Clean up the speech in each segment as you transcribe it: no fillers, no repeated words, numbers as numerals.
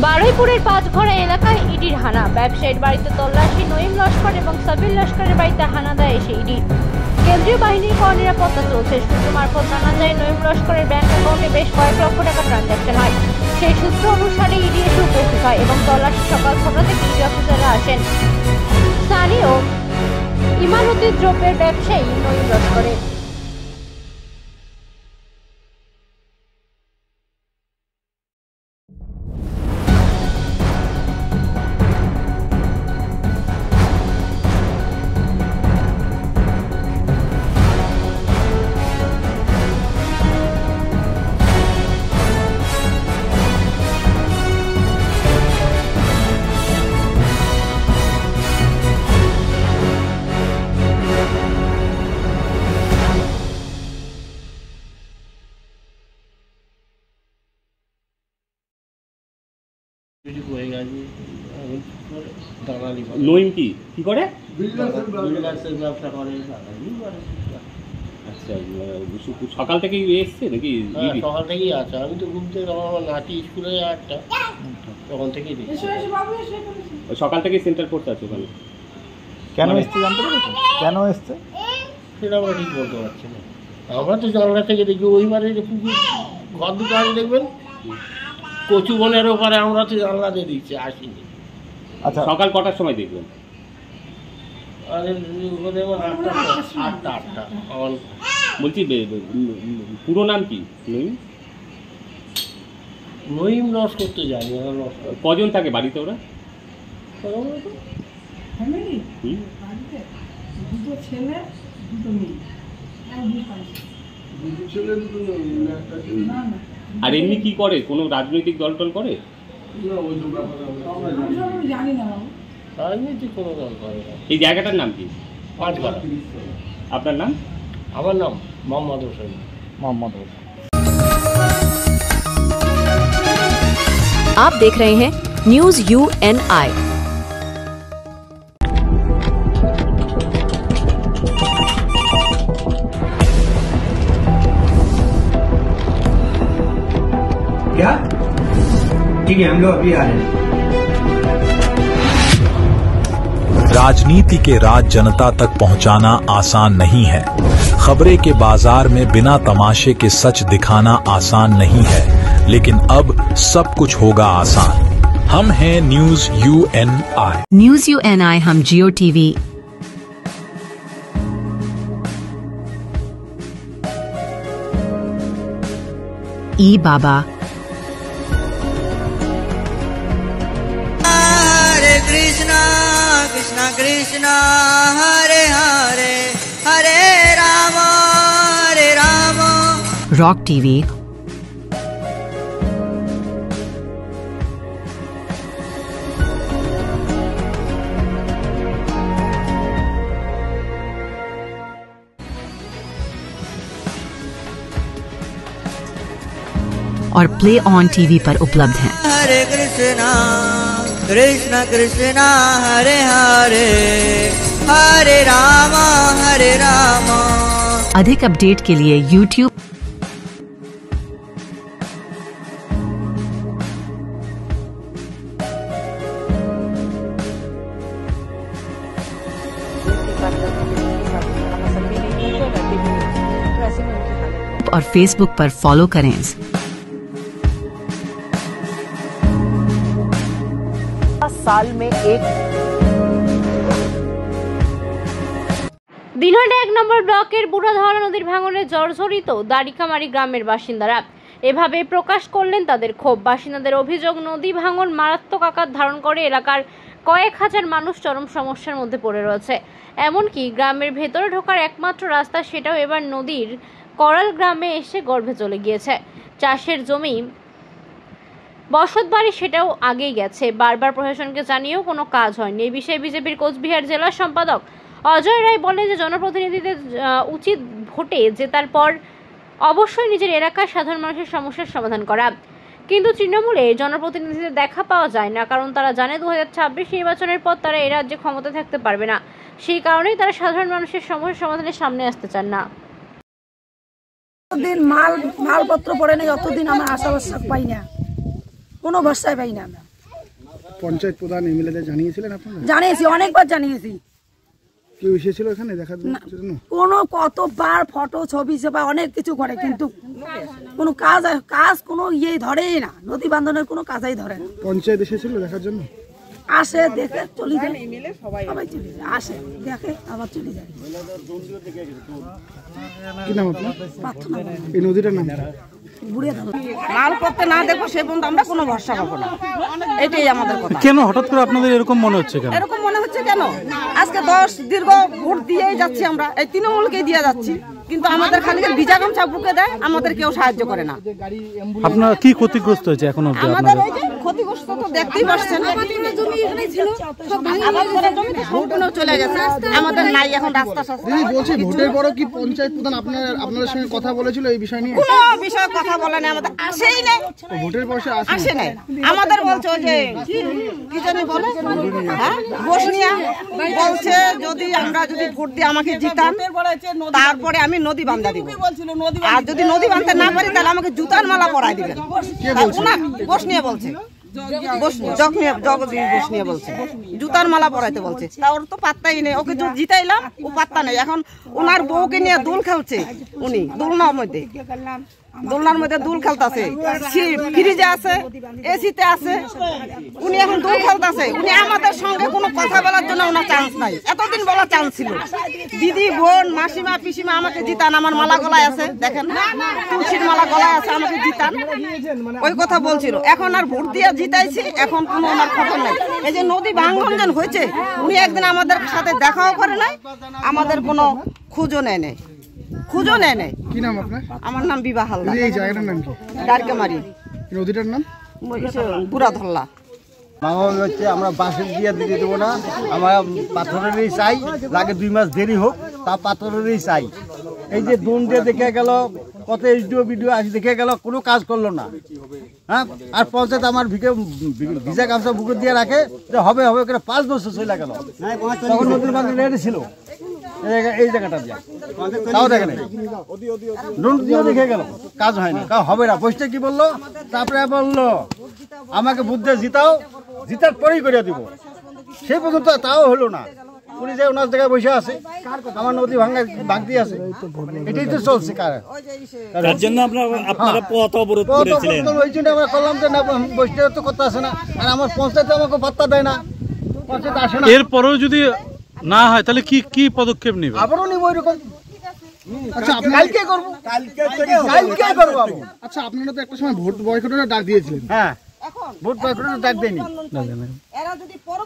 বারুইপুরের পাঁচঘড়া এলাকায় ইডির হানা, ব্যবসায়ীর বাড়িতে তল্লাশি, নঈম লস্কর এবং সাবির লস্করের বাড়িতে হানা দেয় এসে ইডি। কেন্দ্রীয় বাহিনীর কড়া নিরাপত্তা চলছে। সূত্র মারফত জানা যায়, নঈম লস্করের ব্যাংক অ্যাকাউন্টে বেশ কয়েক লক্ষ টাকা ট্রানজাকশন হয়। সেই সূত্র অনুসারে ইডি এসে উপস্থিত হয় এবং তল্লাশি সকাল 6টা থেকে ইডি অফিসাররা আসেন। স্থানীয় ইমানুদ্দিন দ্রব্যের ব্যবসায়ী নঈম লস্করের। নঈম কি করে? আচ্ছা, সকাল থেকেই এসছে নাকি? সকাল থেকেই আছে। আমি তো ঘুম থেকে আমার নাতি স্কুলে 8টা, তখন থেকেই সকাল থেকেই সেন্টার করতে আছে ওখানে। কেন এসছে জানতে পেরেছেন? কেন এসছে সেটা আমরা ঠিক বলতে পারছি না। আমরা তো জানলা থেকে দেখি ওই বাড়ি ঘর দুটো আছে, দেখবেন কচু বনের ওপারে, আমরা তো জানলা দিয়ে দিচ্ছি, আসিনি। আচ্ছা, সকাল কটার সময় দেখবেন? আটটা। বলছি পুরো নাম কি? নঈম লস্কর তো জানি। কজন থাকে বাড়িতে ওরা? আর এমনি কি করে? কোনো রাজনৈতিক দল টল করে? রাজনীতি কোনো দল করে না। এই জায়গাটার নাম কি? পাঁচঘড়া। আপনার নাম? আমার নাম মোহাম্মদ হোসেন। आप देख रहे हैं न्यूज UNI। क्या? ठीक है, हम लोग अभी आ रहे हैं। राजनीति के राज जनता तक पहुंचाना आसान नहीं है। खबरें के बाजार में बिना तमाशे के सच दिखाना आसान नहीं है, लेकिन अब सब कुछ होगा आसान। हम हैं न्यूज UNI। न्यूज UNI हम जियो टीवी, ई बाबा, हरे कृष्णा कृष्णा कृष्णा हरे हरे, हरे राम रॉक टीवी, और प्ले ऑन टीवी पर उपलब्ध हैं। हरे कृष्णा कृष्णा कृष्णा हरे हरे, हरे राम हरे राम। अधिक अपडेट के लिए YouTube और Facebook पर फॉलो करें। साल में एक দিনহাটা 1 নম্বর ব্লকের বুড়াধরা নদীর ভাঙনে জর্জরিত দারিকামারি গ্রামের বাসিন্দারা এভাবে প্রকাশ করলেন তাদের ক্ষোভ। বাসিন্দাদের অভিযোগ, নদী ভাঙন মারাত্মক আকার ধারণ করে এলাকার কয়েক হাজার মানুষ চরম সমস্যার মধ্যে পড়ে রয়েছে। এমনকি গ্রামের ভেতরে ঢোকার একমাত্র রাস্তা সেটাও এবার নদীর করাল গ্রামে এসে গর্ভে চলে গিয়েছে। চাষের জমি, বসত বাড়ি সেটাও আগেই গেছে। বারবার প্রশাসনকে জানিয়েও কোনো কাজ হয়নি। এই বিষয়ে বিজেপির কোচবিহার জেলা সম্পাদক অজয় রায় বলেন যে জনপ্রতিনিধিদের উচিত ভোটে জেতার পর অবশ্যই নিজের এলাকার সাধারণ মানুষের সমস্যার সমাধান করা, কিন্তু তৃণমূলে জনপ্রতিনিধিদের দেখা পাওয়া যায় না, কারণ তারা জানে 2026 নির্বাচনের পর তারা এই রাজ্যে ক্ষমতা থাকতে পারবে না। সেই কারণেই তারা সাধারণ মানুষের সমস্যার সমাধানের সামনে আসতে চান না। মালপত্র পড়ে নেই, অতদিন আমরা আশা ভরসা পাই না, কোনো ভরসায় পাই না। পঞ্চায়েত প্রধান এমএলএদের জানিয়েছিলেন আপনারা? জানিয়েছি, অনেকবার জানিয়েছি। কেউ এসেছিল এখানে দেখার জন্য? কোনো কতবার ফটো ছবি সেবা অনেক কিছু করে, কিন্তু কোনো কাজ কোনো ধরেই না, নদী বাঁধনের কোনো কাজই ধরে না। পঞ্চায়েত এসেছিল দেখার জন্য? আসে, দেখে চলে যায়, সবাই চলে যায়, আসে দেখে আবার চলে যায়। কি নাম আপনার? এই নদীটার নাম? মাল করতে না দেখবো সে পর্যন্ত আমরা কোনো ভরসা পাবো না, এটাই আমাদের কথা। কেন হঠাৎ করে আপনাদের এরকম মনে হচ্ছে? কেন এরকম মনে হচ্ছে? কেন আজকে দীর্ঘ ভোট দিয়েই যাচ্ছি আমরা, এই তৃণমূলকেই দিয়ে যাচ্ছি, কিন্তু আমাদের খালি ভিজা গামছা বুকে দেয়, আমাদের কেউ সাহায্য করে না। আপনারা কি ক্ষতিগ্রস্ত হয়েছে এখন অবধি? আমাদের এই যে ক্ষতিগ্রস্ত তো দেখতেই পাচ্ছেন, সম্পূর্ণ চলে গেছে, আমাদের নাই এখন রাস্তা। বলছি ভোটের পরও কি পঞ্চায়েত প্রধান আপনাদের সঙ্গে কথা বলেছিল এই বিষয় নিয়ে? কোনো বিষয়ে কথা বলে না, আমাদের আসেই নাই। ভোটের পয়সা আসে নাই, আমাদের বলছে ওই যে কি জানি বলে, হ্যাঁ বসনিয়া বলছে যদি আমরা ভোট দিয়ে আমাকে জিতান তারপরে আমি নদী বান্ধা দিব, আর যদি নদী বাঁধতে না পারি তাহলে আমাকে জুতার মালা পরাই দিবেন। বসনিয়া বলছে, বসনিয়া বলছে জুতার মালা পরাইতে বলছে, তা ওর তো পাত্তাই নেই। ওকে জিতাইলাম, ও পাত্তা নেই। এখন ওনার বউকে নিয়ে দোল খেলছে, উনি দোলনার মধ্যে দুল খেলতেছে, ফ্রিজে আছে, এসিতে আছে, উনি এখন দুল খেলতেছে। উনি আমাদের সঙ্গে কোনো কথা বলার জন্য ওনার চান্স নাই, এতদিন বলার চান্স ছিল। দিদি, বোন, মাসিমা, পিসিমা আমাকে জিতান, আমার মালা গলায় আছে, দেখেন তুলসীর মালা গলায় আছে, আমাকে জিতান, ওই কথা বলছিল। এখন আর ভোট দিয়ে জিতাইছি, এখন কোনো ওনার খবর নাই। এই যে নদী ভাঙ্গন হয়েছে, উনি একদিন আমাদের সাথে দেখাও করে নাই, আমাদের কোনো খুঁজও নেয় নাই। কি নাম আপনার? আমার নাম বিভা হালদার। এই জায়গাটার নাম কি? দারকামারি। নদীটার নাম বুড়াধল্লা। হচ্ছে আমরা বাঁশের দিয়ে দিয়ে দেবো না, আমরা পাথরেরই চাই, লাগে 2 মাস দেরি হোক, তা পাথরেরই চাই। এই যে দুন দিয়ে দেখে গেল, কত ভিডিও আসি দেখে গেল, কোনো কাজ করলো না। হ্যাঁ, আর পঞ্চায়েত আমার ভিজা গামছা বুকে দিয়ে রাখে যে হবে করে 5 বছর চলে গেল। তখন নদীর বাঁধ রেডি ছিল এই জায়গাটা দিয়ে, তাও দেখে নেই, লোন দিয়ে দেখে গেল, কাজ হয়নি, হবে না। বসতে কি বললো, তারপরে বললো আমাকে বুদ্ধে জিতার পরেই করে দিব, সেই পর্যন্ত তাও হলো না। উনি যে ওনার জায়গায় বসে আছে, আমার নদী ভাঙতি আছে, এটাই তো চলছে। তার জন্য আপনারা পথ অবরোধ করেছিলেন, ওই জন্য আমরা করলাম যে না, বসতে তো করতে আসে না, আর আমার পঞ্চায়েত আমাকে পাত্তা দেয় না, পঞ্চায়েত আসে না। এরপরেও যদি না হয় তাহলে কি পদক্ষেপ নেবে? আবারও নিব এরকম। আচ্ছা, কালকে করবো। আচ্ছা, আপনারা তো একটা সময় ভোট বয়কটের ডাক দিয়েছিলেন। হ্যাঁ, ভোট বয়কটের ডাক দেয়নি।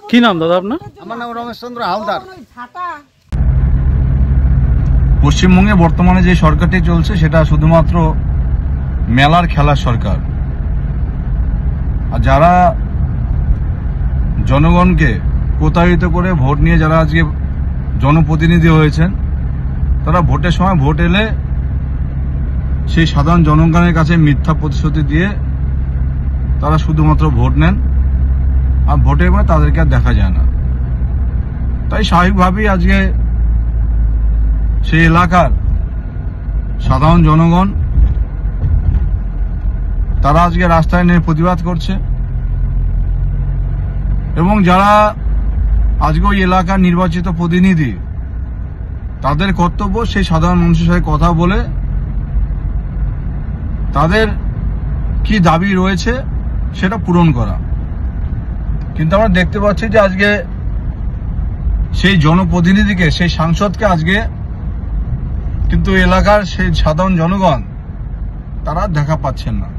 কি নাম দাদা আপনার? আমার নাম রমেশচন্দ্র হালদার। পশ্চিমবঙ্গে বর্তমানে যে সরকারটি চলছে সেটা শুধুমাত্র মেলার খেলার সরকার। আর যারা জনগণকে প্রতারিত করে ভোট নিয়ে যারা আজকে জনপ্রতিনিধি হয়েছেন, তারা ভোটের সময় ভোট এলে সেই সাধারণ জনগণের কাছে মিথ্যা প্রতিশ্রুতি দিয়ে তারা শুধুমাত্র ভোট নেন, আর ভোটের পরে তাদেরকে আর দেখা যায় না। তাই স্বাভাবিকভাবেই আজকে সেই এলাকার সাধারণ জনগণ তারা আজকে রাস্তায় নেমে প্রতিবাদ করছে, এবং যারা আজকে ওই এলাকার নির্বাচিত প্রতিনিধি, তাদের কর্তব্য সেই সাধারণ মানুষের সাথে কথা বলে তাদের কি দাবি রয়েছে সেটা পূরণ করা। কিন্তু আমরা দেখতে পাচ্ছি যে আজকে সেই জনপ্রতিনিধিকে, সেই সাংসদকে আজকে কিন্তু এলাকার সেই সাধারণ জনগণ তারা দেখা পাচ্ছেন না।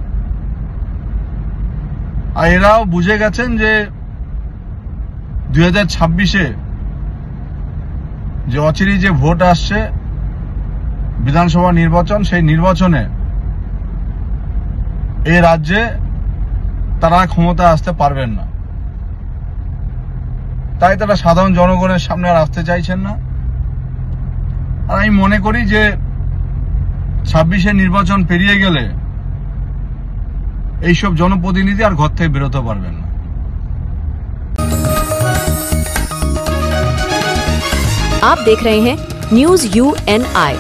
আর এরাও বুঝে গেছেন যে 2026-এ যে অচিরেই যে ভোট আসছে, বিধানসভা নির্বাচন, সেই নির্বাচনে এই রাজ্যে তারা ক্ষমতায় আসতে পারবেন না। তাই তারা সাধারণ জনগণের সামনে আর আসতে চাইছেন না। আর আমি মনে করি যে 26-এ নির্বাচন পেরিয়ে গেলে এইসব জনপ্রতিনিধি আর ঘর থেকে বেরোতে পারবেন না। आप देख रहे हैं news UNI।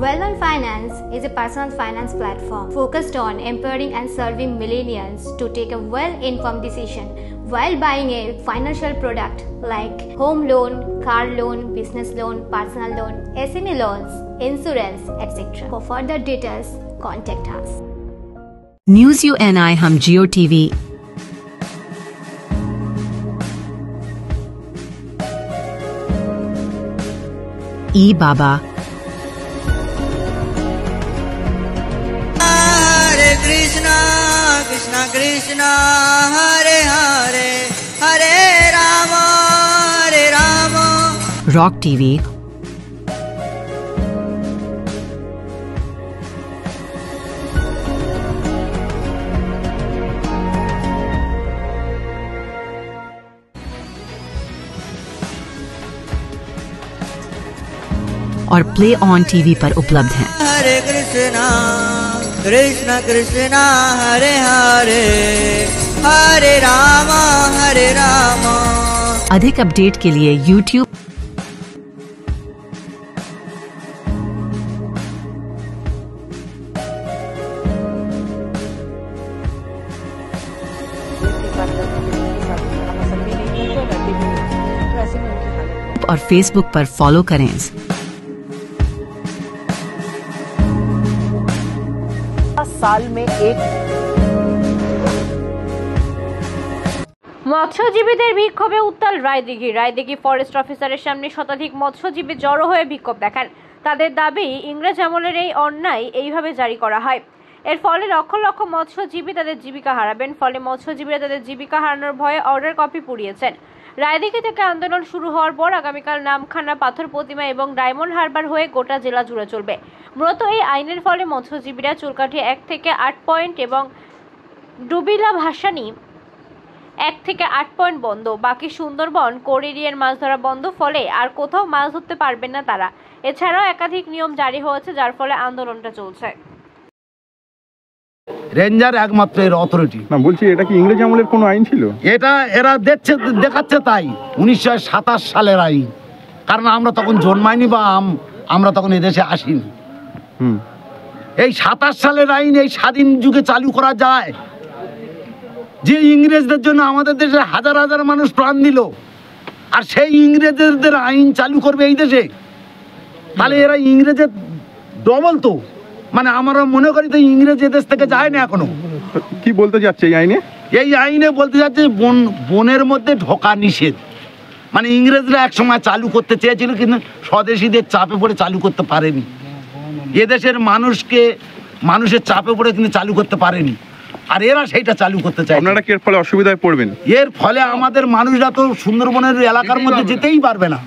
Well-Known Finance is a personal finance platform focused on empowering and serving millennials to take a well-informed decision while buying a financial product like home loan, car loan, business loan, personal loan, SME loans, insurance, etc. For further details, contact us. News UNI हम जियो TV ई बाबा Hare Krishna, Krishna Krishna, Hare Hare, Hare Rama, Hare Rama. Rock TV और play on TV पर उपलब्ध हैं। Hare Krishna, Krishna Krishna, Hare Hare, Hare Rama, Hare Rama. अधिक update के लिए YouTube और Facebook पर फॉलो करें। साल में एक মৎস্যজীবীদের বিক্ষোভে উত্তাল রায়দিঘি ফরেস্ট অফিসারের সামনে শতাধিক মৎস্যজীবী জড়ো হয়ে বিক্ষোভ দেখান। তাদের দাবি ইংরেজ আমলের এই অন্যায় এইভাবে জারি করা হয়, এর ফলে লক্ষ লক্ষ মৎস্যজীবী তাদের জীবিকা হারাবেন। ফলে মৎস্যজীবীরা তাদের জীবিকা হারানোর ভয়ে অর্ডার কপি পুড়িয়েছেন। রায়দিঘি থেকে আন্দোলন শুরু হওয়ার পর আগামীকাল নামখানা, পাথর প্রতিমা এবং ডায়মন্ড হারবার হয়ে গোটা জেলা জুড়ে চলবে। মূলত এই আইনের ফলে মৎস্যজীবীরা চুলকাঠি 1 থেকে 8 পয়েন্ট এবং ডুবিলা ভাসানী 1 থেকে 8 পয়েন্ট বন্ধ, বাকি সুন্দরবন কোর এরিয়ার মাছ ধরা বন্ধ। ফলে আর কোথাও মাছ ধরতে পারবেন না তারা। এছাড়াও একাধিক নিয়ম জারি হয়েছে, যার ফলে আন্দোলনটা চলছে। রেঞ্জার একমাত্র এর অথরিটি। না বলছি, এটা কি ইংরেজ আমলের কোনো আইন ছিল? এটা এরা দেখাচ্ছে তাই 1927 সালের আইন, কারণ আমরা তখন জন্মাইনি বা আমরা তখন এদেশে আসিনি। এই 27 সালের আইন এই স্বাধীন যুগে চালু করা যায়? যে ইংরেজদের জন্য আমাদের দেশে হাজার হাজার মানুষ প্রাণ দিল, আর সেই ইংরেজদের আইন চালু করবে এই দেশে? তাহলে এরা ইংরেজের ডবল তো, মানে আমরা মনে করি তো ইংরেজ এদেশ থেকে যায় না এখনো। কি বলতে যাচ্ছে এই আইনে? এই আইনে বলতে যাচ্ছে বনের মধ্যে ঢোকা নিষেধ। মানে ইংরেজরা এক সময় চালু করতে চেয়েছিল, কিন্তু স্বদেশীদের চাপে পড়ে চালু করতে পারেনি। এদেশের মানুষের চাপে পড়ে কিন্তু চালু করতে পারেনি, আর এরা সেইটা চালু করতে চায়। আপনারা কি এর ফলে অসুবিধায় পড়বেন? এর ফলে আমাদের মানুষরা তো সুন্দরবনের এলাকার মধ্যে যেতেই পারবে না,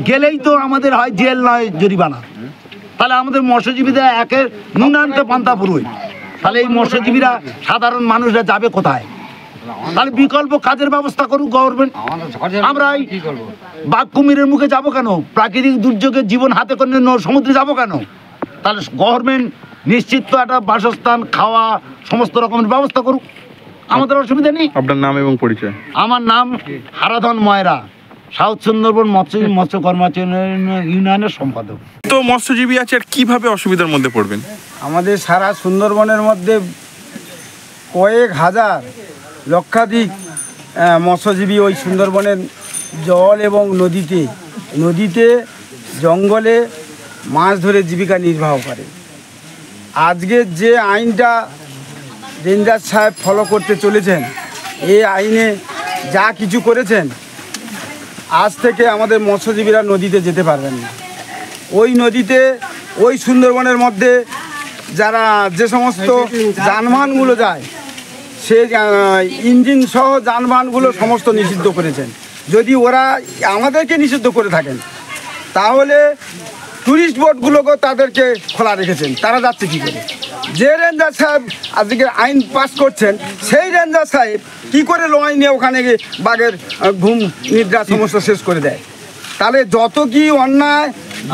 গেলেই তো আমাদের হয় জেল নয় জরিমানা। তাহলে আমাদের মৎস্যজীবীদের একের নুনান্তে পান্তা পুরোই, তাহলে এই মৎস্যজীবীরা সাধারণ মানুষরা যাবে কোথায়? তাহলে বিকল্প কাজের ব্যবস্থা করুক গভর্নমেন্ট। আমরা বাঘ কুমিরের মুখে যাব কেন? প্রাকৃতিক দুর্যোগের জীবন হাতে করে সমুদ্রে যাব কেন? তাহলে গভর্নমেন্ট নিশ্চিত তো একটা বাসস্থান, খাওয়া, সমস্ত রকমের ব্যবস্থা করুক, আমাদের অসুবিধা নেই। আপনার নাম এবং পরিচয়? আমার নাম হারাধন ময়রা, সাউথ সুন্দরবন মৎস্য কর্মচারী ইউনিয়নের সম্পাদক। তো মৎস্যজীবী আছে, আর কিভাবে অসুবিধার মধ্যে পড়বেন? আমাদের সারা সুন্দরবনের মধ্যে কয়েক হাজার লক্ষাধিক মৎস্যজীবী ওই সুন্দরবনের জল এবং নদীতে জঙ্গলে মাছ ধরে জীবিকা নির্বাহ করে। আজকে যে আইনটা রেঞ্জার সাহেব ফলো করতে চলেছেন, এই আইনে যা কিছু করেছেন, আজ থেকে আমাদের মৎস্যজীবীরা নদীতে যেতে পারবেন না। ওই নদীতে, ওই সুন্দরবনের মধ্যে যারা যে সমস্ত যানবাহনগুলো যায়, সে ইঞ্জিন সহ যানবাহনগুলো সমস্ত নিষিদ্ধ করেছেন। যদি ওরা আমাদেরকে নিষিদ্ধ করে থাকেন, তাহলে টুরিস্ট বোটগুলোকেও তাদেরকে খোলা রেখেছেন। তারা যাচ্ছে কী করে? যে রেঞ্জার সাহেব আজকে আইন পাস করছেন, সেই রেঞ্জার সাহেব কী করে লয় নিয়ে ওখানে গিয়ে বাঘের ঘুম নিদ্রা সমস্ত শেষ করে দেয়? তাহলে যত কি অন্যায়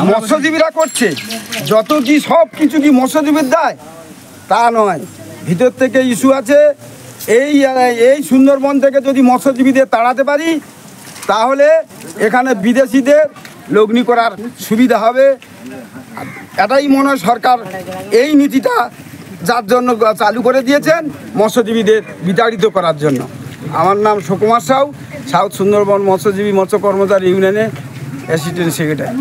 মৎস্যজীবীরা করছে, যত কি সব কিছু কি মৎস্যজীবীর দায়? তা নয়, ভিতর থেকে ইস্যু আছে। এই সুন্দরবন থেকে যদি মৎস্যজীবীদের তাড়াতে পারি, তাহলে এখানে বিদেশিদের লগ্নি করার সুবিধা হবে। এটাই মনে হয় সরকার এই নীতিটা যার জন্য চালু করে দিয়েছেন মৎস্যজীবীদের বিতাড়িত করার জন্য। আমার নাম সুকুমার সাউ, সাউথ সুন্দরবন মৎস্যজীবী মৎস্য কর্মচারী ইউনিয়নের অ্যাসিস্ট্যান্ট সেক্রেটারি।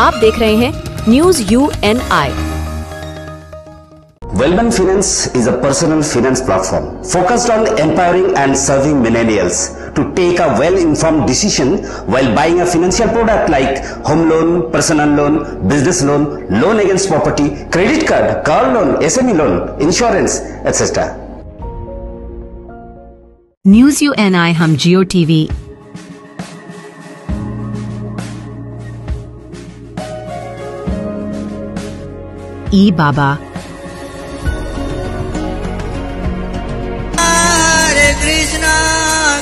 आप देख रहे हैं news UNI। Wellman Finance is a personal finance platform focused on empowering and serving millennials to take a well-informed decision while buying a financial product like home loan, personal loan, business loan, loan against property, credit card, car loan, SME loan, insurance, etc. News UNI हम जियो TV, बाबा, हरे Krishna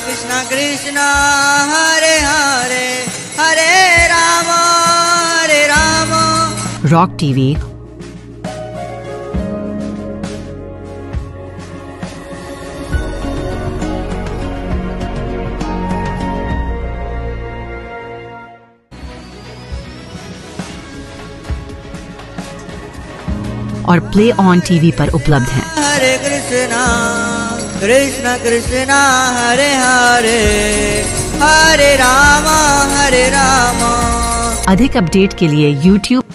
Krishna Krishna Hare Hare Hare Ram rock TV, और play on TV पर उपलब्ध हैं। हरे कृष्णा कृष्णा कृष्णा हरे हरे हरे राम अधिक update के लिए YouTube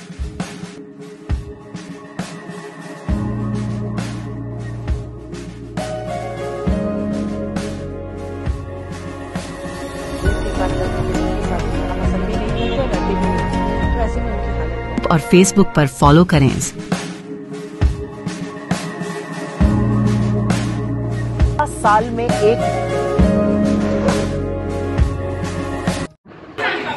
और Facebook पर फॉलो करें। साल में एक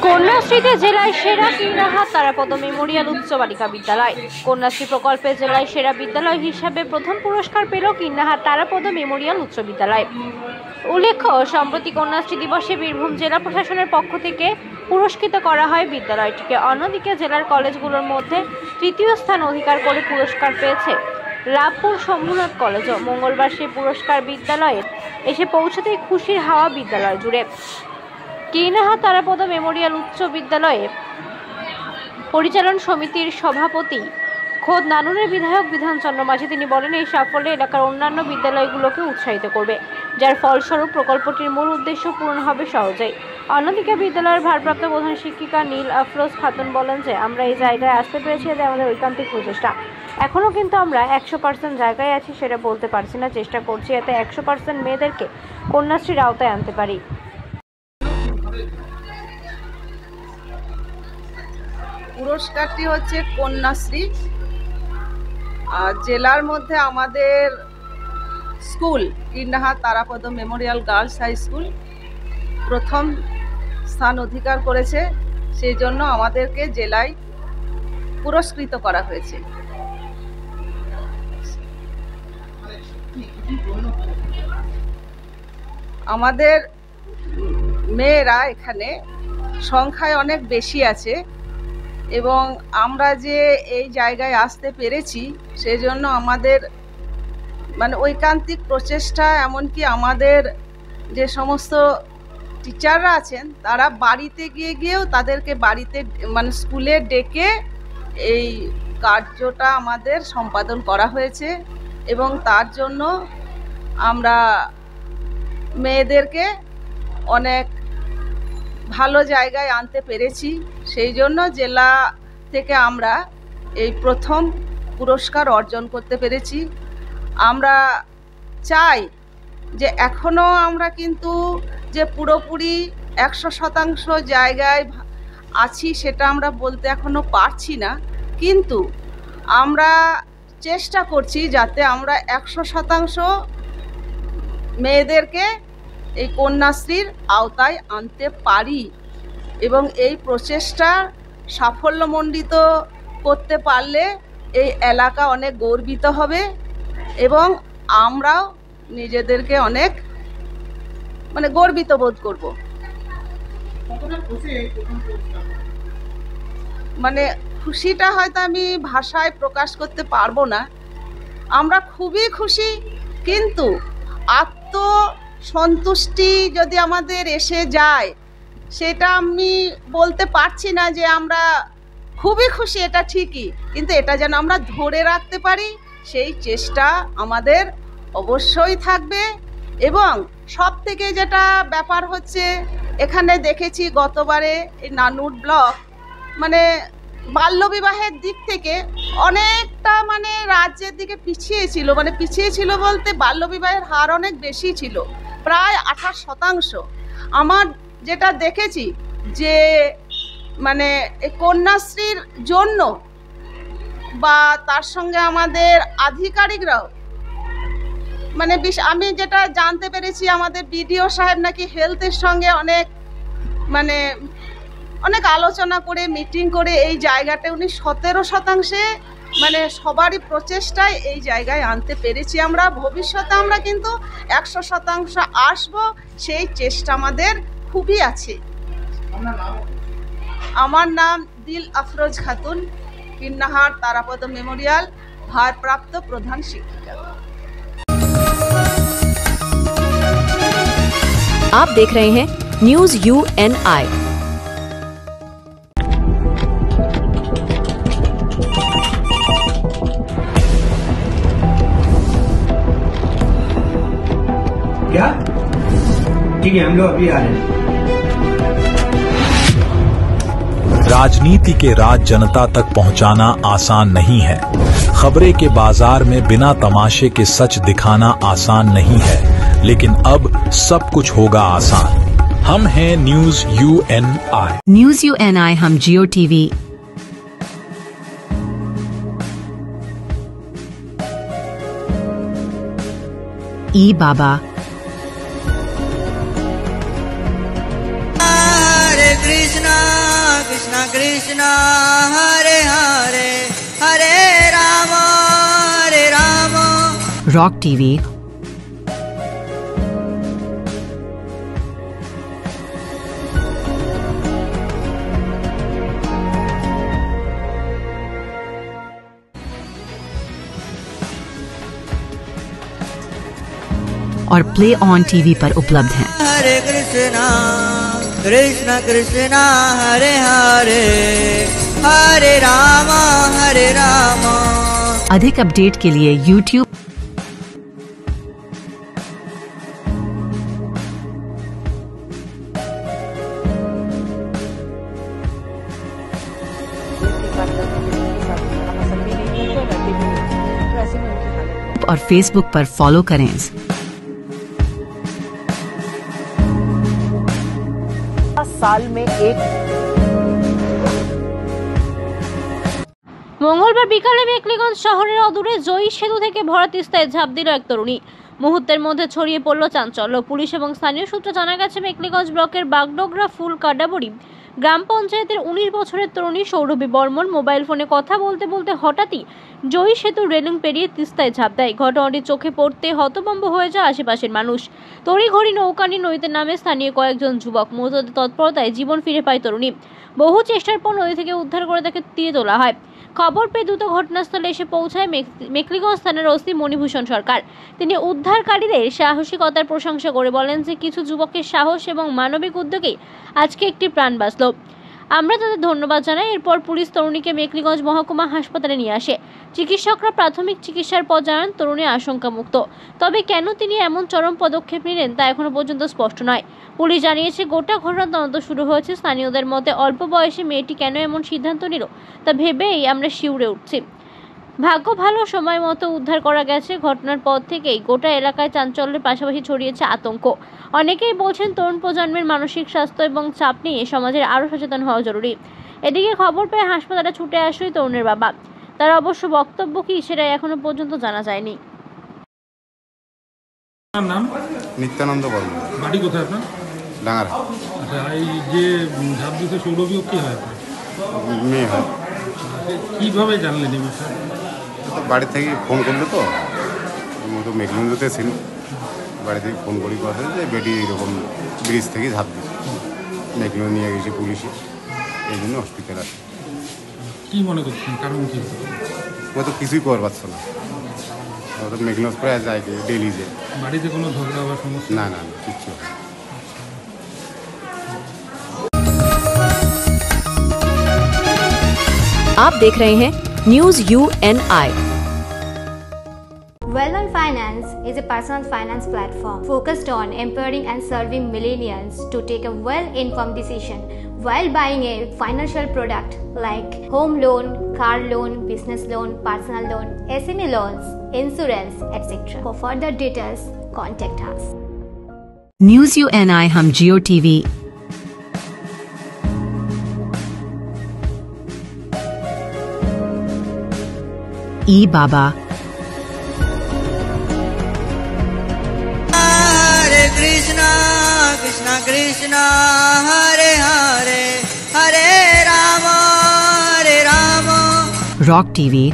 কন্যাশ্রীতে জেলায় সেরা কীর্ণাহাট তারাপদ মেমোরিয়াল উচ্চ বালিকা বিদ্যালয়। কন্যাশ্রী প্রকল্পে জেলায় সেরা বিদ্যালয় হিসাবে প্রথম পুরস্কার পেল কীর্ণাহাট তারাপদ মেমোরিয়াল উচ্চ বিদ্যালয়। উল্লেখ্য, সম্প্রতি কন্যাশ্রী দিবসে বীরভূম জেলা প্রশাসনের পক্ষ থেকে পুরস্কৃত করা হয় বিদ্যালয়টিকে। অন্যদিকে জেলার কলেজগুলোর মধ্যে তৃতীয় স্থান অধিকার করে পুরস্কার পেয়েছে লাভপুর শম্ভুনাথ কলেজও। মঙ্গলবার সেই পুরস্কার বিদ্যালয়ে এসে পৌঁছতেই খুশির হাওয়া বিদ্যালয় জুড়ে। কীর্ণাহাট তারাপদ মেমোরিয়াল উচ্চ বিদ্যালয়ে পরিচালন সমিতির সভাপতি খোদ নানুরের বিধায়ক বিধানচন্দ্র মাঝি তিনি বলেন, এই সাফল্যে এলাকার অন্যান্য বিদ্যালয়গুলোকে উৎসাহিত করবে, যার ফলস্বরূপ প্রকল্পটির মূল উদ্দেশ্য পূরণ হবে সহজেই। অন্যদিকে বিদ্যালয়ের ভারপ্রাপ্ত প্রধান শিক্ষিকা নীল আফরোজ খাতুন বলেন যে, আমরা এই জায়গায় আসতে পেরেছি এতে আমাদের ঐকান্তিক প্রচেষ্টা। এখনও কিন্তু আমরা 100% জায়গায় আছি সেটা বলতে পারছি না, চেষ্টা করছি এতে 100% মেয়েদেরকে কন্যাশ্রীর আওতায় আনতে পারি। পুরস্কারটি হচ্ছে কন্যাশ্রী। জেলার মধ্যে আমাদের school Kirnahat Tarapada memorial girls high school প্রথম স্থান অধিকার করেছে, সেই জন্য আমাদেরকে জেলায় পুরস্কৃত করা হয়েছে। আমাদের মেয়েরা এখানে সংখ্যায় অনেক বেশি আছে এবং আমরা যে এই জায়গায় আসতে পেরেছি সেজন্য আমাদের ঐকান্তিক প্রচেষ্টা, এমনকি আমাদের যে সমস্ত টিচাররা আছেন তারা বাড়িতে গিয়েও তাদেরকে বাড়িতে স্কুলে ডেকে এই কার্যটা আমাদের সম্পাদন করা হয়েছে এবং তার জন্য আমরা মেয়েদেরকে অনেক ভালো জায়গায় আনতে পেরেছি। সেই জন্য জেলা থেকে আমরা এই প্রথম পুরস্কার অর্জন করতে পেরেছি। আমরা চাই যে এখনও আমরা কিন্তু যে পুরোপুরি 100% জায়গায় আছি সেটা আমরা বলতে এখনও পারছি না, কিন্তু আমরা চেষ্টা করছি যাতে আমরা 100% মেয়েদেরকে এই কন্যাশ্রীর আওতায় আনতে পারি এবং এই প্রচেষ্টা সাফল্যমণ্ডিত করতে পারলে এই এলাকা অনেক গর্বিত হবে এবং আমরাও নিজেদেরকে অনেক গর্বিত বোধ করব। খুশিটা হয়তো আমি ভাষায় প্রকাশ করতে পারবো না। আমরা খুবই খুশি, কিন্তু আত্মসন্তুষ্টি যদি আমাদের এসে যায় সেটা আমি বলতে পারছি না যে আমরা খুবই খুশি, এটা ঠিকই, কিন্তু এটা যেন আমরা ধরে রাখতে পারি সেই চেষ্টা আমাদের অবশ্যই থাকবে। এবং সব থেকে যেটা ব্যাপার হচ্ছে, এখানে দেখেছি গতবারে এই নানুর ব্লক মানে বাল্যবিবাহের দিক থেকে অনেকটা মানে রাজ্যের দিকে পিছিয়ে ছিল, মানে পিছিয়ে ছিল বলতে বাল্যবিবাহের হার অনেক বেশি ছিল, প্রায় 28%। আমার যেটা দেখেছি যে মানে কন্যাশ্রীর জন্য বা তার সঙ্গে আমাদের আধিকারিকরাও মানে আমি যেটা জানতে পেরেছি, আমাদের বিডিও সাহেব নাকি হেলথের সঙ্গে অনেক আলোচনা করে মিটিং করে এই জায়গাটা উনি 17% মানে সবারই প্রচেষ্টায় এই জায়গায় আনতে পেরেছি আমরা। ভবিষ্যতে আমরা কিন্তু 100% আসবো, সেই চেষ্টা আমাদের খুবই আছে। আমার নাম দিল আফরোজ খাতুন, কিন্নাহার তারাপদ মেমোরিয়াল ভারপ্রাপ্ত প্রধান শিক্ষিকা। आप देख रहे हैं न्यूज UNI। क्या? ठीक है, हम लोग अभी आ रहे हैं। राजनीति के राज जनता तक पहुंचाना आसान नहीं है। खबरें के बाजार में बिना तमाशे के सच दिखाना आसान नहीं है, लेकिन अब सब कुछ होगा आसान। हम हैं न्यूज UNI। न्यूज UNI हम जियो टीवी, ई बाबा, हरे कृष्णा कृष्णा कृष्णा हरे हरे हरे राम रॉक टीवी, और प्ले ऑन टीवी पर उपलब्ध हैं। हरे कृष्णा कृष्णा कृष्णा हरे हरे हरे राम अधिक अपडेट के लिए YouTube और Facebook पर फॉलो करें। साल में एक মঙ্গলবার বিকালে মেকলিগঞ্জ শহরের অদূরে জয়ী সেতু থেকে ভরা তিস্তায় ঝাঁপ দিল এক তরুণী। মুহূর্তের মধ্যে ছড়িয়ে পড়ল চাঞ্চল্য। পুলিশ এবং স্থানীয় সূত্রে জানা গেছে, মেকলিগঞ্জ ব্লকের বাগডোগরা ফুল কাডাবড়ি গ্রাম পঞ্চায়েতের 19 বছরের তরুণী সৌরভী বর্মন মোবাইল ফোনে কথা বলতে বলতে হঠাৎই জয়ী সেতুর রেলিং পেরিয়ে তিস্তায় ঝাঁপ দেয়। ঘটনাটি চোখে পড়তে হতভম্ব হয়ে যায় আশেপাশের মানুষ। তড়িঘড়ি নৌকা নিয়ে নদীতে নামে স্থানীয় কয়েকজন যুবক। মুহূর্তের তৎপরতায় জীবন ফিরে পায় তরুণী। বহু চেষ্টার পর নদী থেকে উদ্ধার করে তাকে তীরে তোলা হয়। খবর পেয়ে দ্রুত ঘটনাস্থলে এসে পৌঁছায় মেকলিগঞ্জ থানার ওসি মণিভূষণ সরকার। তিনি উদ্ধারকারীদের সাহসিকতার প্রশংসা করে বলেন যে কিছু যুবকের সাহস এবং মানবিক উদ্যোগে আজকে একটি প্রাণ বাঁচল। আমরা তাদের ধন্যবাদ জানাই। এরপর পুলিশ তরুণীকে মেকলিগঞ্জ মহকুমা হাসপাতালে নিয়ে আসে। চিকিৎসকরা প্রাথমিক চিকিৎসার পর জানান তরুণী আশঙ্কামুক্ত। তবে কেন তিনি এমন চরম পদক্ষেপ নিলেন তা এখনো পর্যন্ত স্পষ্ট নয়। পুলিশ জানিয়েছে, গোটা ঘটনার তদন্ত শুরু হয়েছে। স্থানীয়দের মতে অল্প বয়সে মেয়েটি কেন এমন সিদ্ধান্ত নিল তা ভেবেই আমরা শিউরে উঠছি। ভাগ্য ভালো, সময় মতো উদ্ধার করা গেছে। ঘটনার পর থেকেই গোটা এলাকায় চাঞ্চল্যের পাশাপাশি ছড়িয়েছে আতঙ্ক। অনেকেই বলছেন তরুণ প্রজন্মের মানসিক স্বাস্থ্য এবং চাপ নিয়ে সমাজের আরও সচেতন হওয়া জরুরি। এদিকে খবর পেয়ে হাসপাতালে ছুটে আসে তরুণের বাবা। তার অবশ্য বক্তব্য কি সেটা এখনো পর্যন্ত জানা যায়নি। নাম নিত্যানন্দ বর্মন। বাড়ি কোথায় আপনার? ডাঙ্গারা। আচ্ছা, এই যে ঝাঁপ দিতে সৌরভীও কি হয়? মেয়ে হয়। কীভাবে জানলেন এই বিষয়ে? বাড়ি থেকে ফোন করলো তো মেঘলিঙ্গতে ছিল, বাড়ি থেকে ফোন করি কথা যে বেটি এরকম ব্রিজ থেকে ঝাঁপ দিচ্ছে। মেঘলিঙ্গ নিয়ে গেছি পুলিশে, এই জন্য হসপিটাল আসে। কী মনে করছেন, কারণ কি? ও তো কিছুই করতে পারছো না, ও তো মেঘলিঙ্গ প্রায় যায় ডেলি যে। বাড়িতে কোনো ঝগড়া বা সমস্যা? না না, কিচ্ছু। आप देख रहे हैं news UNI। Well-Known Finance is a personal finance platform focused on empowering and serving millennials to take a well-informed decision while buying a financial product like home loan, car loan, business loan, personal loan, SME loans, insurance, etc. For further details, contact us. News UNI हम जियो TV ई बाबा हरे Krishna Krishna Krishna Hare Hare Hare Ram rock TV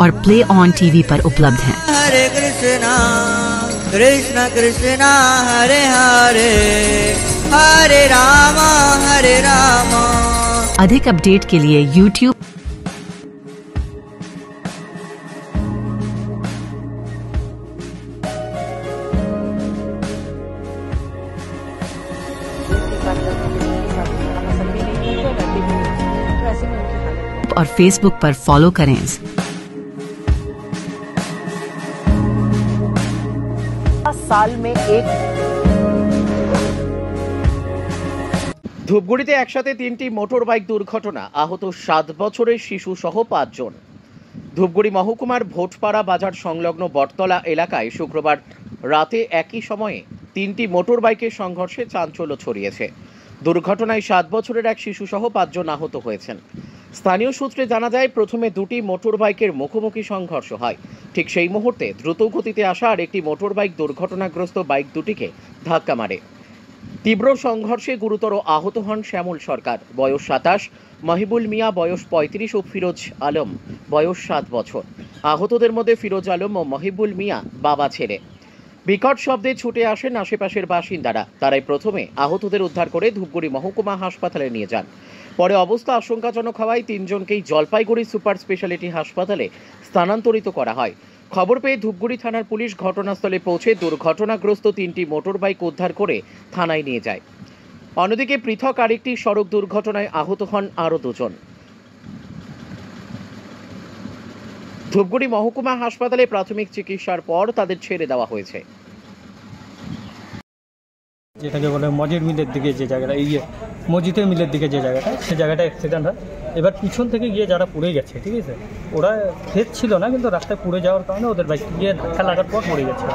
और play on TV पर उपलब्ध हैं। हरे कृष्णा कृष्णा कृष्णा हरे हरे हरे राम अधिक update के लिए YouTube और Facebook पर फॉलो करें। साल में एक ধূপগুড়িতে একসাথে 3টি মোটর বাইক দুর্ঘটনা, আহত 7 বছরের শিশু সহ 5 জন। ধূপগুড়ি মহকুমার ভোটপাড়া বাজার সংলগ্ন বটতলা এলাকায় শুক্রবার রাতে একই সময়ে 3টি মোটর বাইকের সংঘর্ষে চাঞ্চল্য ছড়িয়েছে। দুর্ঘটনায় 7 বছরের এক শিশু সহ 5 জন আহত হয়েছেন। স্থানীয় সূত্রে জানা যায়, প্রথমে দুটি মোটর বাইকের মুখোমুখি সংঘর্ষ হয়। ঠিক সেই মুহূর্তে দ্রুত গতিতে আসা আরেকটি মোটর বাইক দুর্ঘটনাগ্রস্ত বাইক দুটিকে ধাক্কা মারে। তীব্র সংঘর্ষে গুরুতর আহত হন শ্যামল সরকার, বয়স 27, মহিবুল মিয়া বয়স 35 ও ফিরোজ আলম বয়স 7 বছর। আহতদের মধ্যে ফিরোজ আলম ও মহিবুল মিয়া বাবা ছেলে। বিকট শব্দে ছুটে আসেন আশেপাশের বাসিন্দারা। তারাই প্রথমে আহতদের উদ্ধার করে ধূপগুড়ি মহকুমা হাসপাতালে নিয়ে যান। পরে অবস্থা আশঙ্কাজনক হওয়ায় 3 জনকেই জলপাইগুড়ি সুপার স্পেশালিটি হাসপাতালে স্থানান্তরিত করা হয়। খবর পেয়ে ধূপগুড়ি থানার পুলিশ ঘটনাস্থলে পৌঁছে দুর্ঘটনাগ্রস্ত 3টি মোটর বাইক উদ্ধার করে থানায় নিয়ে যায়। অন্যদিকে পৃথক আরেকটি সড়ক দুর্ঘটনায় আহত হন আরও 2 জন। ধূপগুড়ি মহকুমা হাসপাতালে প্রাথমিক চিকিৎসার পর তাদের ছেড়ে দেওয়া হয়েছে। যেটাকে বলে মজির মিলের দিকে যে জায়গাটা, মসজিদের মিলের দিকে যে জায়গাটা, সে জায়গাটা অ্যাক্সিডেন্ট হয়। এবার পিছন থেকে গিয়ে যারা পুড়ে গেছে, ঠিক আছে, ওরা ফেস ছিল না, কিন্তু রাস্তায় পুড়ে যাওয়ার কারণে ওদের বাইক গিয়ে ধাক্কা লাগার পর পড়ে গেছে।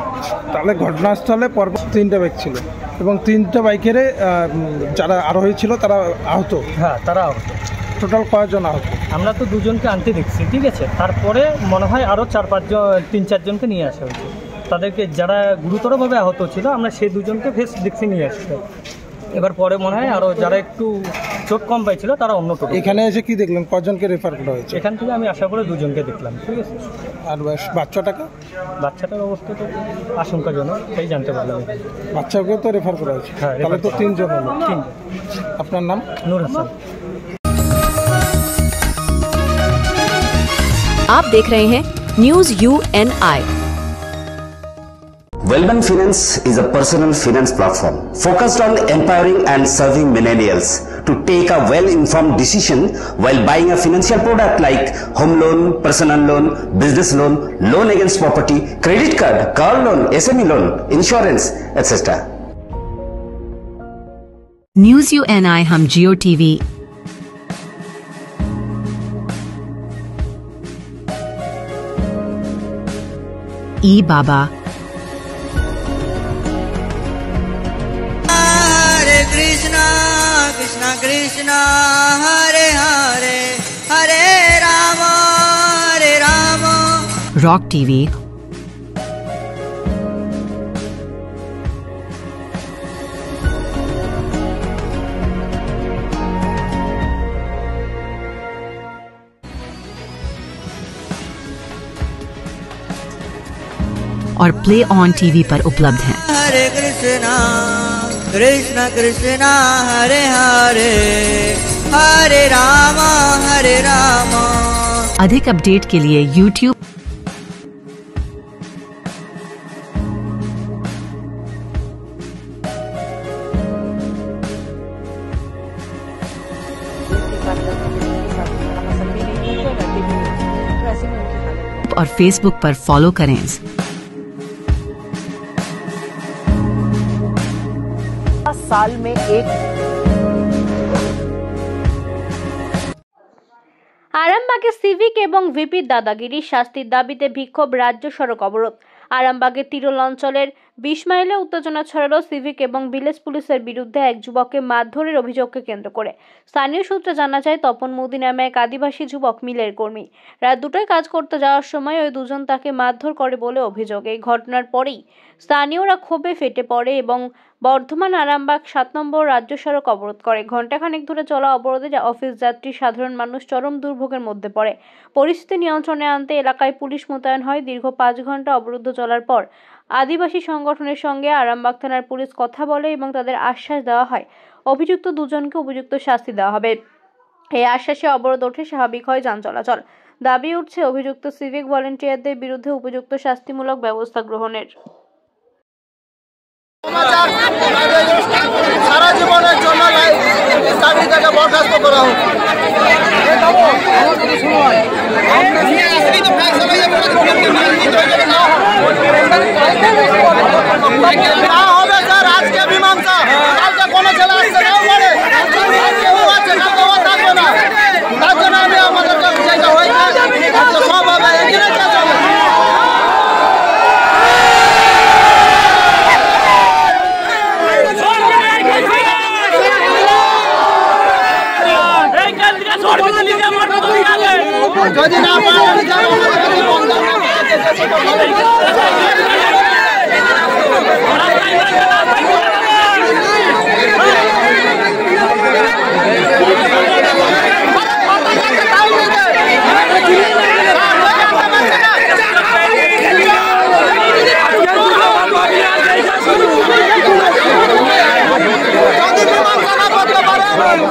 তাহলে ঘটনাস্থলে পরপর 3টা বাইক ছিল এবং 3টা বাইকের যারা আরোহী ছিল তারা আহত। হ্যাঁ, তারা আহত। টোটাল কয়জন আহত? আমরা তো 2 জনকে আনতে দেখছি, ঠিক আছে। তারপরে মনে হয় আরও 3-4 জনকে নিয়ে আসা হয়েছে। তাদেরকে যারা গুরুতরভাবে আহত ছিল, আমরা সেই 2 জনকে ফেস দেখছি নিয়ে আসছি। এবার পরে মনে হয় আরও যারা একটু চোট কম পাইছিল তারা অন্য টোটো। এখানে এসে কি দেখলেন, কজনকে রেফার করা হয়েছে? এখান থেকে আমি আশা করে 2 জনকে দেখলাম, ঠিক আছে। আর বাচ্চাটার অবস্থা তো আশঙ্কাজনক, তাই জানতে পারলাম। বাচ্চাকেও তো রেফার করা হয়েছে? হ্যাঁ, তাহলে তো 3 জন হলো। 3। আপনার নাম? নূর হাসান। आप देख रहे हैं news UNI। Well-Known Finance is a personal finance platform focused on empowering and serving millennials to take a well-informed decision while buying a financial product like home loan, personal loan, business loan, loan against property, credit card, car loan, SME loan, insurance, etc. News UNI हम जियो TV ई बाबा हरे Krishna Krishna Krishna Hare Hare Hare Ram rock TV और play on TV पर उपलब्ध हैं। हरे कृष्णा कृष्णा कृष्णा हरे हरे हरे राम हरे राम। अधिक update के लिए YouTube और Facebook पर फॉलो करें। साल में एक আরামবাগে সিভিক এবং ভিপির দাদাগিরি শাস্তির দাবিতে বিক্ষোভ, রাজ্য সড়ক অবরোধ। আরামবাগের তিরোল অঞ্চলের 20 মাইলে উত্তেজনা ছড়ালো সিভিক এবং ভিলেজ পুলিশের বিরুদ্ধে এক যুবককে মারধরের অভিযোগকে কেন্দ্র করে। স্থানীয় সূত্রে জানা যায়, তপন মোদি নামে এক আদিবাসী যুবক মিলের কর্মী রাত 2টায় কাজ করতে যাওয়ার সময় ওই দুজন তাকে মারধর করে বলে অভিযোগ। এই ঘটনার পরেই স্থানীয়রা ক্ষোভে ফেটে পড়ে এবং বর্ধমান আরামবাগ 7 নম্বর রাজ্য সড়ক অবরোধ করে। ঘণ্টাখানেক ধরে চলা অবরোধে অফিস যাত্রী, সাধারণ মানুষ চরম দুর্ভোগের মধ্যে পড়ে। পরিস্থিতি নিয়ন্ত্রণে আনতে এলাকায় পুলিশ মোতায়েন হয়। দীর্ঘ 5 ঘন্টা অবরুদ্ধ চলার পর আদিবাসী সংগঠনের সঙ্গে আরামবাগ থানার পুলিশ কথা বলে এবং তাদের আশ্বাস দেওয়া হয় অভিযুক্ত দুজনকে উপযুক্ত শাস্তি দেওয়া হবে। এই আশ্বাসে অবরোধ ওঠে, স্বাভাবিক হয় যান চলাচল। দাবি উঠছে অভিযুক্ত সিভিক ভলেন্টিয়ারদের বিরুদ্ধে উপযুক্ত শাস্তিমূলক ব্যবস্থা গ্রহণের। সারা জীবনের জন্য চাকরি থেকে বরখাস্ত করা হোক। না হবে স্যার, আজকে মীমাংসা, কালকে কোনো ছেলে আসছে নাও পারে, কেউ আছে না কেউ থাকবে না। তার জন্য আমি আমাদেরকে যেটা হয়েছে সব হবে এখানে কাজ হবে। যদি না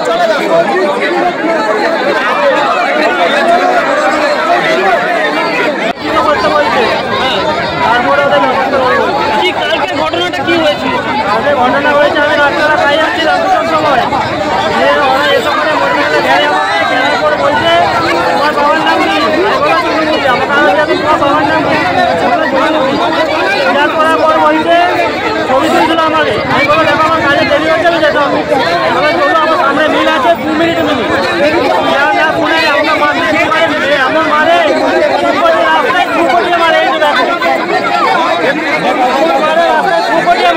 চলে যাবো। ঘটনাটা কি হয়েছে? ঘটনা হয়েছে, আমি রাস্তাটা খাই যাচ্ছিলাম দুটোর সময়, ওরা এসব করে মোটরসাইকেলে ঘেরে আমাকে, ঘেরার পর বলছে তোমার বাবার নাম কি? আমাকে তোমার বাবার নাম কি? জিজ্ঞাসা করার পর বলছে ছবি তুলছিল আমাকে। আমি বলো দেখো আমার কাজে দেরি হচ্ছে, আমি যেতে হবে। এবার চলো আমার সামনে মিল আছে 2 মিনিট শুনে আপনার মারে আমার মারে রাস্তায় কুকুরিয়ে মারে, এই দেখো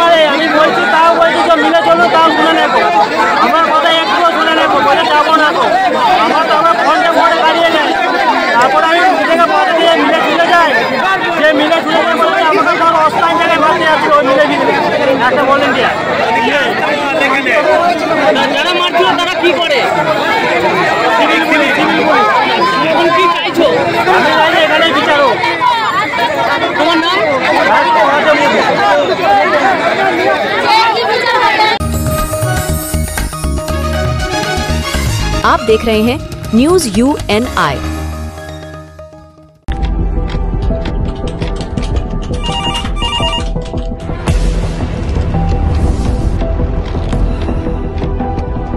মারে। আমি বলছি তাও বলছি তো মিলে চলো, তাও শুনে নেবো, আমার কথা একটুও শুনে নেবো, বলে যাবো না তো। আমার তো আমার ফোনটা ফোনে দাঁড়িয়ে নেয়। তারপর আমি থেকে পথে দিয়ে মিলে চলে যাই, যে মিলে চলে যায় বলে আমাকে সব অস্থায়ী জায়গায় বাড়তে যাচ্ছে ওই মিলে ভিতরে একটা ভলেন্টিয়ার। যারা মারছিল তারা কি করে? Civil police. এখন কি চাইছো? আমি চাইছি এখানে বিচার হোক। তোমার নাম? आप देख रहे हैं न्यूज UNI।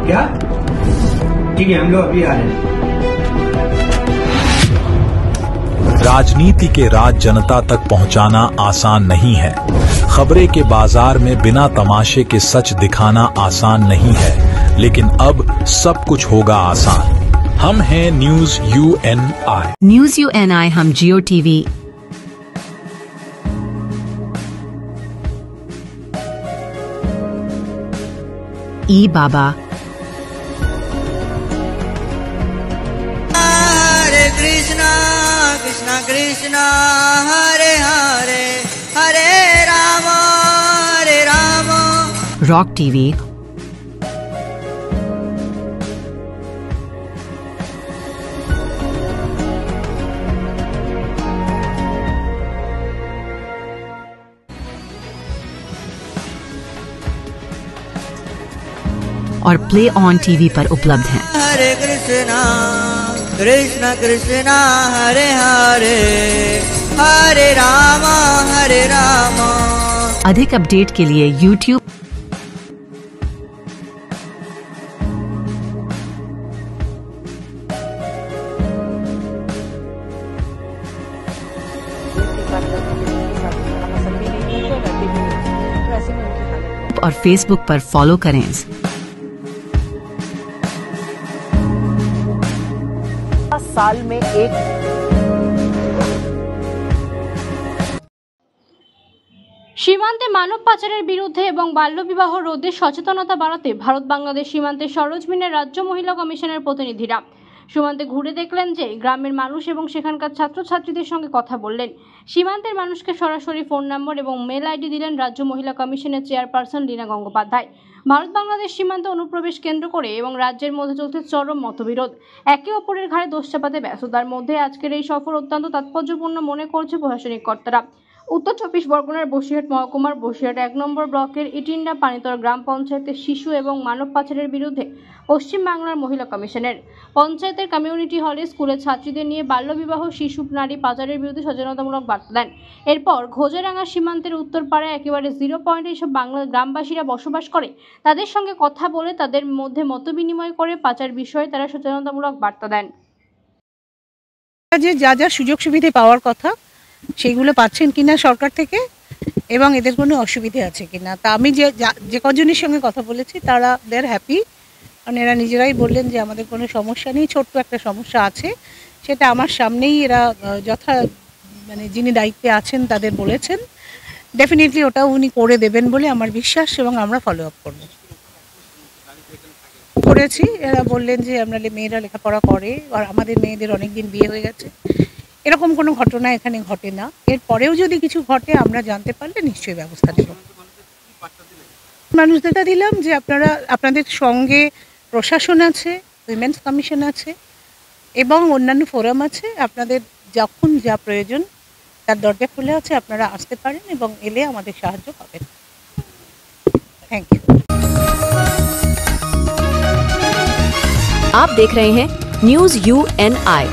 क्या? ठीक है, हम लोग अभी आ रहे हैं। राजनीति के राज जनता तक पहुंचाना आसान नहीं है। खबरें के बाजार में बिना तमाशे के सच दिखाना आसान नहीं है, लेकिन अब सब कुछ होगा आसान। हम हैं न्यूज UNI। न्यूज UNI हम जियो टीवी ई बाबा हरे कृष्णा कृष्णा कृष्णा हरे हरे हरे राम रॉक टीवी और प्ले ऑन टीवी पर उपलब्ध हैं। Hare Krishna Krishna Krishna Hare Hare Hare Rama Hare Rama। अधिक अपडेट के लिए YouTube और Facebook पर फॉलो करें। साल में एक সীমান্তে মানব পাচারের বিরুদ্ধে এবং বাল্যবিবাহ রোধে সচেতনতা বাড়াতে ভারত বাংলাদেশ সীমান্তে সরোজমিনের রাজ্য মহিলা কমিশনের প্রতিনিধিরা সীমান্তে ঘুরে দেখলেন যে গ্রামের মানুষ এবং সেখানকার ছাত্রছাত্রীদের সঙ্গে কথা বললেন। সীমান্তের মানুষকে সরাসরি ফোন নম্বর এবং মেল আইডি দিলেন রাজ্য মহিলা কমিশনের চেয়ারপারসন লীনা গঙ্গোপাধ্যায়। ভারত বাংলাদেশ সীমান্ত অনুপ্রবেশ কেন্দ্র করে এবং রাজ্যের মধ্যে চলছে চরম মতবিরোধ, একে অপরের ঘাড়ে দোষ চাপাতে ব্যস্ততার মধ্যে আজকের এই সফর অত্যন্ত তাৎপর্যপূর্ণ মনে করছে প্রশাসনিক কর্তারা। উত্তর 24 পরগনার বসিরহাট মহকুমার বসিরহাট 1 নম্বর ব্লকের ইটিন্ডা পানিতর গ্রাম পঞ্চায়েতের শিশু এবং মানব পাচারের বিরুদ্ধে পশ্চিম বাংলার মহিলা কমিশনের পঞ্চায়েতের কমিউনিটি হলে স্কুলের ছাত্রীদের নিয়ে বাল্যবিবাহ শিশু নারী পাচারের বিরুদ্ধে সচেতনতামূলক বার্তা দেন। এরপর ঘোজারাঙ্গা সীমান্তের উত্তরপাড়ায় একেবারে 0 পয়েন্টে এসব বাংলা গ্রামবাসীরা বসবাস করে তাদের সঙ্গে কথা বলে তাদের মধ্যে মতবিনিময় করে পাচার বিষয়ে তারা সচেতনতামূলক বার্তা দেন। যা যা সুযোগ সুবিধা পাওয়ার কথা সেইগুলো পাচ্ছেন কিনা সরকার থেকে এবং এদের কোনো অসুবিধে আছে কিনা, তা আমি যে কজনের সঙ্গে কথা বলেছি তারা দেয়ার হ্যাপি, কারণ এরা নিজেরাই বললেন যে আমাদের কোনো সমস্যা নেই, ছোট্ট একটা সমস্যা আছে সেটা আমার সামনেই এরা যিনি দায়িত্বে আছেন তাদের বলেছেন, ডেফিনেটলি ওটা উনি করে দেবেন বলে আমার বিশ্বাস এবং আমরা ফলো আপ করেছি। এরা বললেন যে আমরা মেয়েরা লেখাপড়া করে আর আমাদের মেয়েদের অনেক দিন বিয়ে হয়ে গেছে, এরকম কোনো ঘটনা এখানে ঘটে না, এরপরেও যদি কিছু ঘটে আমরা জানতে পারলে নিশ্চয়ই ব্যবস্থা নেব। মানুষদেরটা দিলাম যে আপনাদের সঙ্গে প্রশাসন আছে, উইমেন্স কমিশন আছে এবং অন্যান্য ফোরাম আছে, আপনাদের যখন যা প্রয়োজন তার দরজা খুলে আছে, আপনারা আসতে পারেন এবং এলে আমাদের সাহায্য পাবেন। Thank you. आप देख रहे हैं news UNI।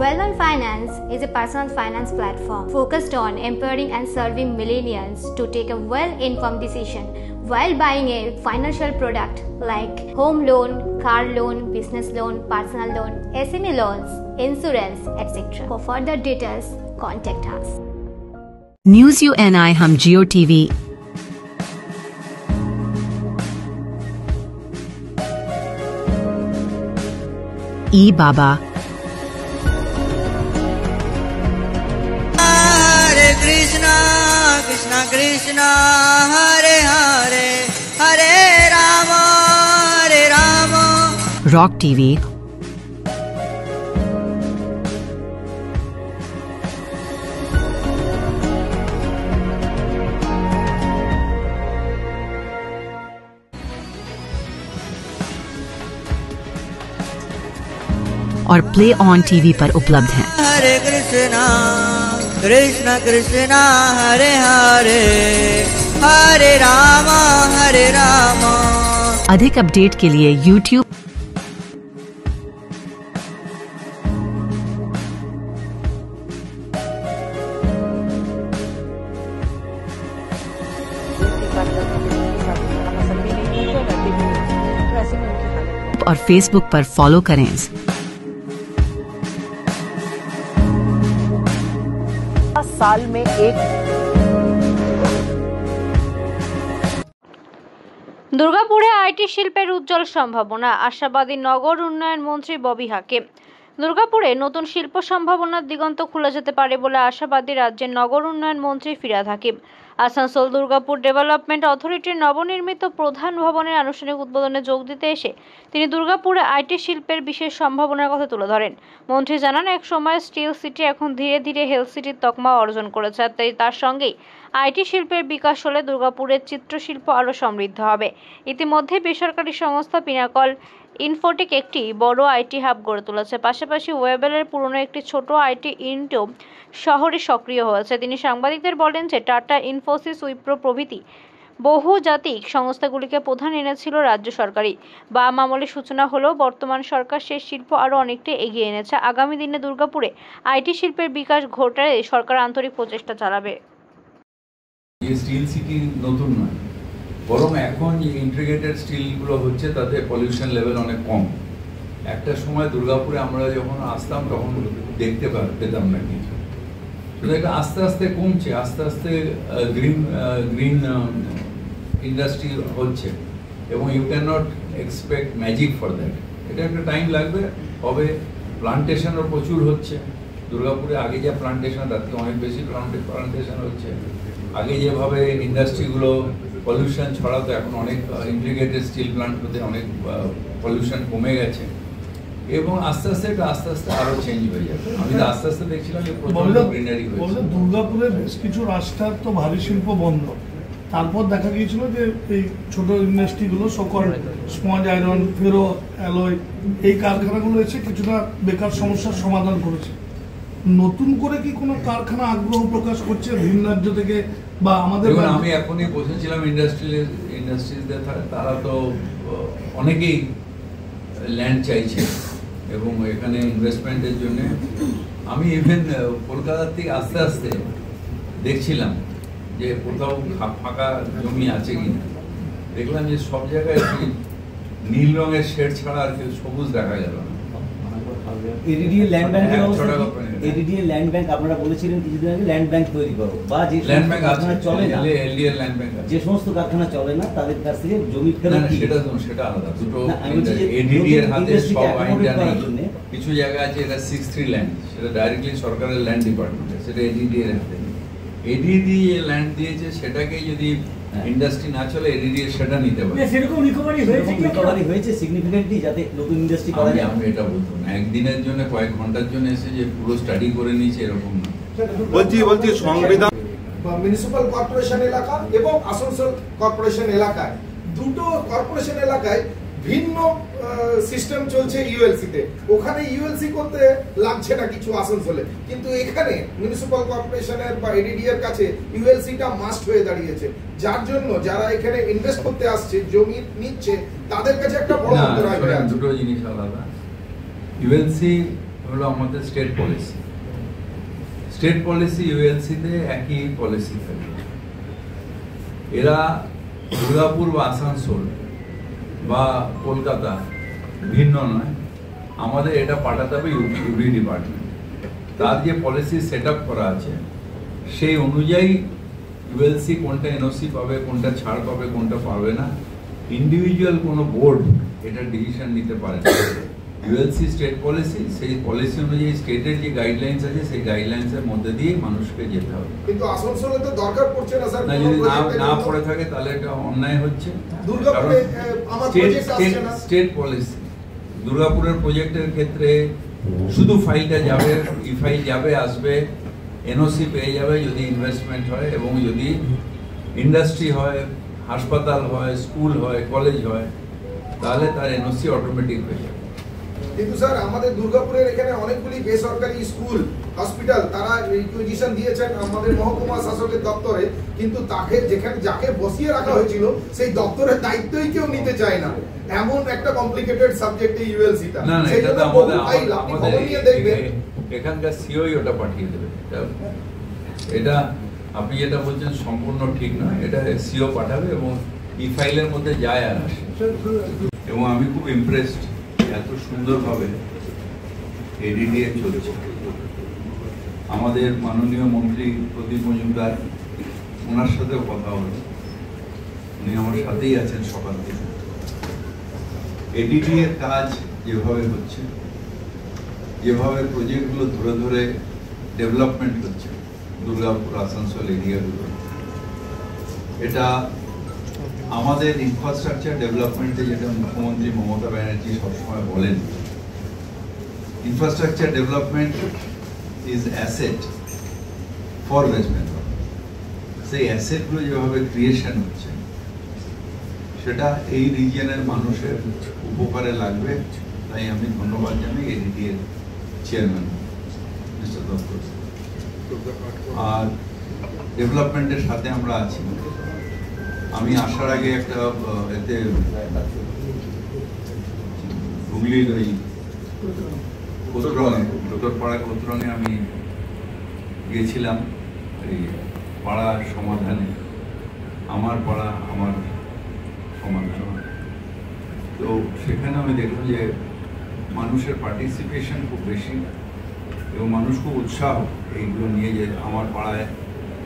Well-Known Finance is a personal finance platform focused on empowering and serving millennials to take a well-informed decision while buying a financial product like home loan, car loan, business loan, personal loan, SME loans, insurance, etc. For further details, contact us. News UNI हम Jio TV बाबा Hare Krishna Krishna Krishna Hare Hare Hare Rama Hare Rama। Rock TV और play on TV पर उपलब्ध हैं। Hare Krishna Krishna Krishna Hare Hare Hare Rama Hare Rama। अधिक update के लिए YouTube और Facebook पर फॉलो करें। साल में एक দুর্গাপুরে আইটি শিল্পের উজ্জ্বল সম্ভাবনা, আশাবাদী নগর উন্নয়ন মন্ত্রী ববি হাকিম। দুর্গাপুরে নতুন শিল্প সম্ভাবনার দিগন্ত খুলে যেতে পারে বলে আশাবাদী রাজ্যের নগর উন্নয়ন মন্ত্রী ফিরহাদ হাকিম। আসানসোল দুর্গাপুর ডেভেলপমেন্ট অথরিটির নবনির্মিত প্রধান ভবনের আনুষ্ঠানিক উদ্বোধনে যোগ দিতে এসে তিনি দুর্গাপুরে আইটি শিল্পের বিশেষ সম্ভাবনার কথা তুলে ধরেন। মন্ত্রী জানান, এক সময় স্টিল সিটি এখন ধীরে ধীরে হেলথ সিটির তকমা অর্জন করেছে, তাই তার সঙ্গেই আইটি শিল্পের বিকাশ হলে দুর্গাপুরের চিত্রশিল্প আরও সমৃদ্ধ হবে। ইতিমধ্যে বেসরকারি সংস্থা পিনাকল ইনফোটেক একটি বড় আইটি হাব গড়ে তুলেছে, পাশাপাশি ওয়েবেলের পুরনো একটি ছোট আইটি ইউনিটও শহরে সক্রিয় হয়েছে। তিনি সাংবাদিকদের বলেন যে টাটা, ইনফোসিস, উইপ্রো প্রভৃতি বহুজাতিক সংস্থাগুলিকে প্রধান এনেছিল রাজ্য সরকারই। বাম আমলের সূচনা হলেও বর্তমান সরকার সেই শিল্প আরও অনেকটা এগিয়ে এনেছে। আগামী দিনে দুর্গাপুরে আইটি শিল্পের বিকাশ ঘটাতে সরকার আন্তরিক প্রচেষ্টা চালাবে। স্টিল সিটি নতুন নয়, বরং এখন যে ইন্টিগ্রেটেড স্টিলগুলো হচ্ছে তাতে পলিউশন লেভেল অনেক কম। একটা সময় দুর্গাপুরে আমরা যখন আসতাম তখন দেখতে পেতাম না কিছু, এটা আস্তে আস্তে কমছে, আস্তে আস্তে গ্রিন ইন্ডাস্ট্রি হচ্ছে এবং you can not expect magic for that. এটা একটা টাইম লাগবে, হবে। প্লান্টেশনও প্রচুর হচ্ছে দুর্গাপুরে, আগে যা প্লান্টেশন তার থেকে অনেক বেশি প্লান্টেশন হচ্ছে। আগে যেভাবে ইন্ডাস্ট্রিগুলো পলিউশন ছড়াতো, এখন অনেক ইন্টিগ্রেটেড স্টিল প্লান্ট হতে অনেক পলিউশন কমে গেছে এবং আস্তে আস্তে আরো চেঞ্জ হয়ে যাবে। আমি তো আস্তে আস্তে দেখছিলাম যে প্রচন্ড গ্রিনারি হয়েছে। দুর্গাপুরে বেশ কিছু রাস্তার তো ভারী শিল্প বন্ধ, তারপর দেখা গিয়েছিল যে এই ছোট ইন্ডাস্ট্রিগুলো সকল স্পঞ্জ আয়রন, ফেরো অ্যালয়, এই কারখানাগুলো এসে কিছুটা বেকার সমস্যার সমাধান করেছে। নতুন করে কি কোনো কারখানা আগ্রহ প্রকাশ করছে ভিন রাজ্য থেকে বা আমাদের? আমি এখনই বসেছিলাম ইন্ডাস্ট্রিজদের, তারা তো অনেকেই ল্যান্ড চাইছে এবং এখানে ইনভেস্টমেন্টের জন্য। আমি ইভেন কলকাতার থেকে আস্তে আস্তে দেখছিলাম যে কোথাও ফাঁকা জমি আছে কিনা, দেখলাম যে সব জায়গায় নীল রঙের শেড ছাড়া আর কেউ সবুজ দেখা গেল না। এডিডিএ ল্যান্ড ব্যাংকের অবস্থা, এডিডিএ ল্যান্ড ব্যাংক আপনারা বলেছিলেন কিছুদিন আগে ল্যান্ড ব্যাংক তৈরি করো, বা যে ল্যান্ড ব্যাংক চলে না, এলডিএ ল্যান্ড ব্যাংক যে সমস্ত কারখানা চলে না তাদের কাছ থেকে জমি ফেরত। সেটা আলাদা, দুটো এডিডি এর হাতে সব আইনটা নেই। কিছু জায়গা আছে এটা 6-3 ল্যান্ড, সেটা ডাইরেক্টলি সরকারের ল্যান্ড ডিপার্টমেন্ট, সেটা এডিডি এর হাতে। এডিডি ল্যান্ড দিয়েছে, সেটাকে যদি ইন্ডাস্ট্রি না চলে এডিডি সেটা নিতে পারে। সেরকম রিকভারি হয়েছে সিগনিফিকেন্টলি যাতে নতুন ইন্ডাস্ট্রি করা যায়। আমি এটা বলবো না একদিনের জন্য, কয়েক ঘন্টার জন্য এসে যে পুরো স্টাডি করে নিয়েছে এরকম না। বলছি সংবিধান মিউনিসিপাল কর্পোরেশন এলাকা এবং আসানসোল কর্পোরেশন এলাকায়, দুটো কর্পোরেশন এলাকায় ভিন্ন সিস্টেম চলছে ইউএলসি তে। ওখানে ইউএলসি করতে লাগছে না কিছু আসানসোলে, কিন্তু এখানে মিউনিসিপাল কর্পোরেশনের বা এডিডি এর কাছে ইউএলসিটা মাস্ট হয়ে দাঁড়িয়েছে, যার জন্য যারা এখানে ইনভেস্ট করতে আসছে, জমি নিচ্ছে, তাদের কাছে একটা বড় অন্তরায় হয়ে আছে। দুটো জিনিস আলাদা। ইউএলসি হলো আমাদের স্টেট পলিসি, স্টেট পলিসি ইউএলসি তে একই পলিসি থাকে। এরা দুর্গাপুর বা আসানসোল বা কলকাতা ভিন্ন নয়, আমাদের এটা পাঠাতে হবে ইউডি ডিপার্টমেন্ট। তার যে পলিসি সেট আপ করা আছে সেই অনুযায়ী ইউএলসি কোনটা এনওসি পাবে, কোনটা ছাড় পাবে, কোনটা পাবে না, ইন্ডিভিজুয়াল কোনো বোর্ড এটা ডিসিশন নিতে পারে না। ইউএলসি স্টেট পলিসি, সেই পলিসি অনুযায়ী স্টেটের যে গাইডলাইন্স আছে সেই গাইডলাইন্সের মধ্যে দিয়ে মানুষকে যেতে হবে। কিন্তু আসানসোলে তো দরকার পড়ছে না স্যার, যদি না পড়ে থাকে তাহলে এটা অন্যায় হচ্ছে। দুর্গাপুরে আমার প্রজেক্ট আসছে না, স্টেট পলিসি। দুর্গাপুরের প্রজেক্টের ক্ষেত্রে শুধু ফাইলটা যাবে, ই ফাইল যাবে, আসবে, এনওসি পেয়ে যাবে যদি ইনভেস্টমেন্ট হয় এবং যদি ইন্ডাস্ট্রি হয়, হাসপাতাল হয়, স্কুল হয়, কলেজ হয়, তাহলে তার এনওসি অটোমেটিক হয়ে যাবে। কিন্তু স্যার আমাদের দুর্গাপুরের এখানে অনেকগুলি বেসরকারি স্কুল, হসপিটাল তারা রিকুইজিশন দিয়েছেন আমাদের মহকুমা শাসকের দপ্তরে, কিন্তু তাকে যেখানে যাকে বসিয়ে রাখা হয়েছিল সেই দপ্তরের দায়িত্বই কেউ নিতে চায় না। এমন একটা কমপ্লিকেটেড সাবজেক্ট এই ইউএলসিটা। না, এটা তো আমাদের এখানকার সিওই ওটা পাঠিয়ে দেবে। এটা আপনি যেটা বলছেন সম্পূর্ণ ঠিক নয়, এটা সিও পাঠাবে এবং ই ফাইলের মধ্যে যায় আর আসে। এবং আমি খুব ইমপ্রেসড এত সুন্দরভাবে এডিডিএ চলছে। আমাদের মাননীয় মন্ত্রী প্রদীপ মজুমদার, ওনার সাথেও কথা হলো, উনি আমার সাথেই আছেন সকাল থেকে। এডিডি এর কাজ যেভাবে হচ্ছে, যেভাবে প্রজেক্টগুলো ধরে ধরে ডেভেলপমেন্ট হচ্ছে দুর্গাপুর আসানসোল এরিয়াগুলো, এটা আমাদের ইনফ্রাস্ট্রাকচার ডেভেলপমেন্টে যেটা মুখ্যমন্ত্রী মমতা ব্যানার্জি সবসময় বলেন, infrastructure development is asset for West Bengal. সেই অ্যাসেটগুলো যেভাবে ক্রিয়েশন হচ্ছে সেটা এই রিজিয়নের মানুষের উপকারে লাগবে। তাই আমি ধন্যবাদ জানাই এডিডি এর চেয়ারম্যান মিস্টার দত্ত। আর ডেভেলপমেন্টের সাথে আমরা আছি। আমি আসার আগে একটা এতে হুগলির ওই কোতরঙে লোটরপাড়া কোতরঙে আমি গিয়েছিলাম এই পাড়ার সমাধানে, আমার পাড়া আমার সমাধান। তো সেখানে আমি দেখলাম যে মানুষের পার্টিসিপেশন খুব বেশি এবং মানুষ খুব উৎসাহ এইগুলো নিয়ে, যে আমার পাড়ায়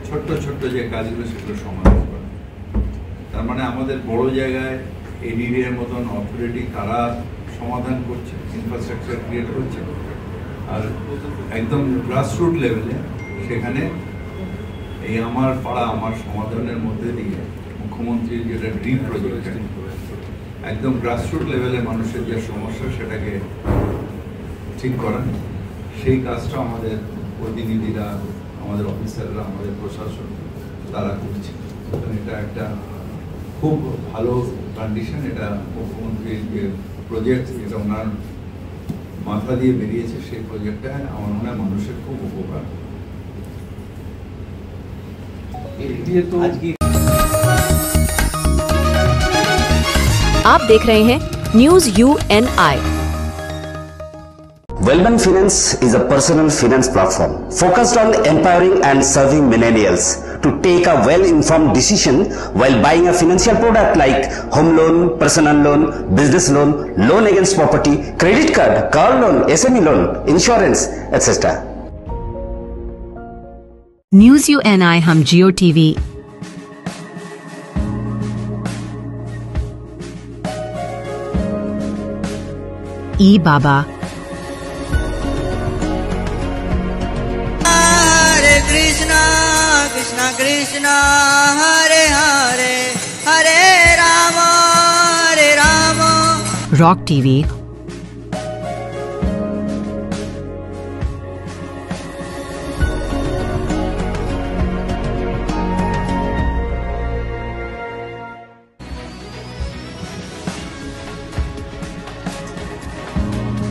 ছোট্ট ছোট্ট যে কাজগুলো সেগুলো সমাধান করে। তার মানে আমাদের বড় জায়গায় এডিডিএর মতন অথরিটি তারা সমাধান করছে, ইনফ্রাস্ট্রাকচার ক্রিয়েট করছে, আর একদম গ্রাসরুট লেভেলে সেখানে এই আমার পাড়া আমার সমাধানের মধ্যে দিয়ে মুখ্যমন্ত্রীর যেটা ড্রিম প্রজেক্ট, একদম গ্রাসরুট লেভেলে মানুষের যে সমস্যা সেটাকে ঠিক করা, সেই কাজটা আমাদের প্রতিনিধিরা, আমাদের অফিসাররা, আমাদের প্রশাসন তারা করছে। এটা একটা খুব ভালো কন্ডিশন। এটা মুখ্যমন্ত্রীর যে প্রজেক্ট, যেটা ওনার মাথা দিয়ে বেরিয়েছে, সেই প্রজেক্টটা আমার মনে হয় মানুষের খুব উপকার। आप देख रहे हैं news UNI। Wellman Finance is a personal finance platform focused on empowering and serving millennials to take a well-informed decision while buying a financial product like home loan, personal loan, business loan, loan against property, credit card, car loan, SME loan, insurance, etc. News UNI हम जियो TV, ई बाबा, हरे कृष्णा कृष्णा कृष्णा हरे हरे, हरे Ram rock TV,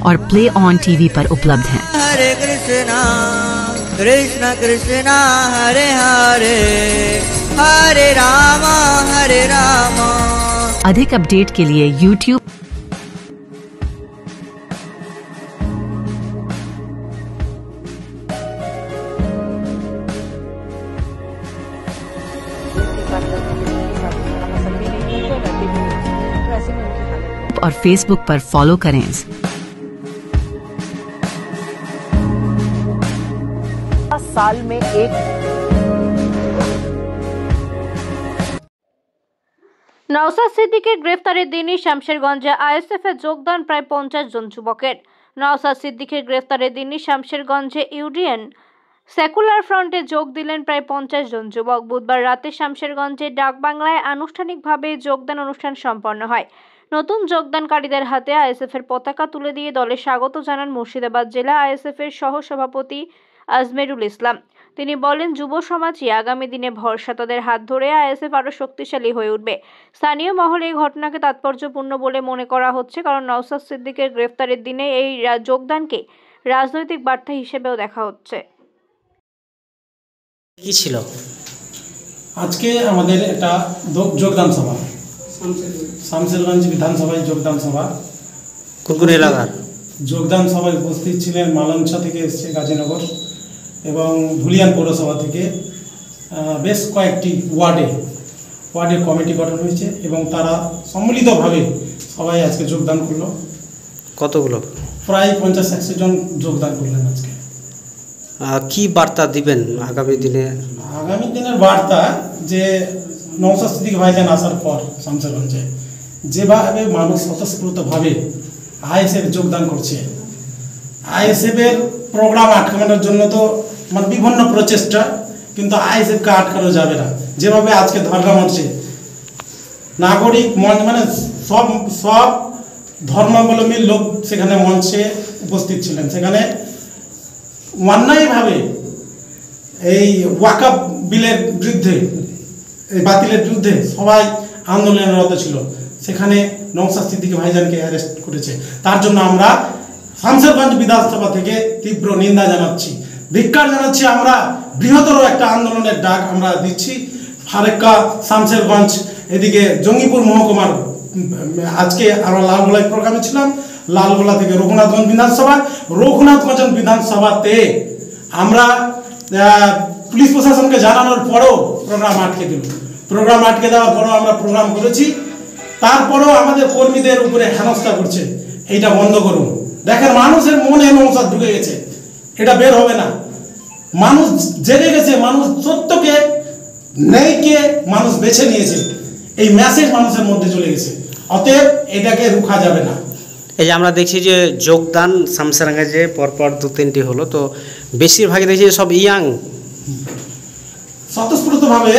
और play on TV पर उपलब्ध हैं। हरे कृष्णा कृष्णा कृष्णा हरे हरे, हरे राम हरे राम। अधिक update के लिए YouTube और Facebook पर फॉलो करें। साल में एक নওশাদ সিদ্দিকের গ্রেফতারের দিনই শামশেরগঞ্জে আইএসএফ এ যোগদান প্রায় 50 জন যুবকের। নওশাদ সিদ্দিকের গ্রেফতারের দিনই শামশেরগঞ্জে ইউডিএন সেকুলার ফ্রন্টে যোগ দিলেন প্রায় 50 জন যুবক। বুধবার রাতে শামশেরগঞ্জে ডাকবাংলায় আনুষ্ঠানিকভাবে যোগদান অনুষ্ঠান সম্পন্ন হয়। নতুন যোগদানকারীদের হাতে আইএসএফ এর পতাকা তুলে দিয়ে দলে স্বাগত জানান মুর্শিদাবাদ জেলা আইএসএফ এর সহসভাপতি আজমেরুল ইসলাম। তিনি বলেন, যুব সমাজই আগামী দিনে ভরসা, তাদের হাত ধরে আইএসএফ আরো শক্তিশালী হয়ে উঠবে। স্থানীয় মহলে এই ঘটনাকে তাৎপর্যপূর্ণ বলে মনে করা হচ্ছে, কারণ নওশাদ সিদ্দিকের গ্রেফতারের দিনে এই যোগদানকে রাজনৈতিক বার্তা হিসেবেও দেখা হচ্ছে। কি ছিল আজকে আমাদের একটা যোগদান সভা, শামশেরগঞ্জ বিধানসভায় যোগদান সভা। কোন এলাকার যোগদান সভায় উপস্থিত ছিলেন মালঞ্চা থেকে এসছে গাজীনগর এবং ধুলিয়ান পৌরসভা থেকে বেশ কয়েকটি ওয়ার্ডে কমিটি গঠন হয়েছে এবং তারা সম্মিলিতভাবে সবাই আজকে যোগদান করলো। কতগুলো? প্রায় 50-100 জন যোগদান করলেন আজকে। কি বার্তা দিবেন আগামী দিনে? আগামী দিনের বার্তা যে নওশাদ সিদ্দিক ভাইজান আসার পর শামশেরগঞ্জে যেভাবে মানুষ স্বতঃস্ফূর্তভাবে আইএসএফ যোগদান করছে, আইএসএফ এর প্রোগ্রাম আটকানোর জন্য তো মানে বিভিন্ন প্রচেষ্টা, কিন্তু আইএসএফকে আটকানো যাবে না। যেভাবে আজকে ধর্ণা মঞ্চে নাগরিক মঞ্চ মানে সব ধর্মাবলম্বী লোক সেখানে মঞ্চে উপস্থিত ছিলেন, সেখানে অন্যায়ভাবে এই ওয়াকফ বিলের বিরুদ্ধে, এই বাতিলের বিরুদ্ধে সবাই আন্দোলনরত ছিল। সেখানে নওশাদ সিদ্দিক ভাইজানকে অ্যারেস্ট করেছে। তার জন্য আমরা শামশেরগঞ্জ বিধানসভা থেকে তীব্র নিন্দা জানাচ্ছি, ধিক্কার জানাচ্ছি। আমরা বৃহত্তর একটা আন্দোলনের ডাক আমরা দিচ্ছি। ফারাক্কা, শামশেরগঞ্জ এদিকে জঙ্গিপুর মহকুমার আজকে আমরা লালগোলায় প্রোগ্রামে ছিলাম, লালগোলা থেকে রঘুনাথগঞ্জ বিধানসভা, রঘুনাথগঞ্জ বিধানসভাতে আমরা পুলিশ প্রশাসনকে জানানোর পরেও প্রোগ্রাম আটকে দিল। প্রোগ্রাম আটকে দেওয়ার পরেও আমরা প্রোগ্রাম করেছি, তারপরেও আমাদের কর্মীদের উপরে হেনস্থা করছে। এইটা বন্ধ করুন। দেখেন মানুষের মনে হেনস্থা ঢুকে গেছে, এটা বের হবে না। মানুষ জেগে গেছে, মানুষ সত্যকে ন্যায়কে মানুষ বেছে নিয়েছে, এই মেসেজ মানুষের মধ্যে চলে গেছে। অতএব এটাকে রুখা যাবে না। এই যে আমরা দেখছি যে যোগদান শামসেরগঞ্জে যে পরপর 2-3টি হলো, তো বেশিরভাগই দেখছি সব ইয়াং, স্বতঃস্ফূর্তভাবে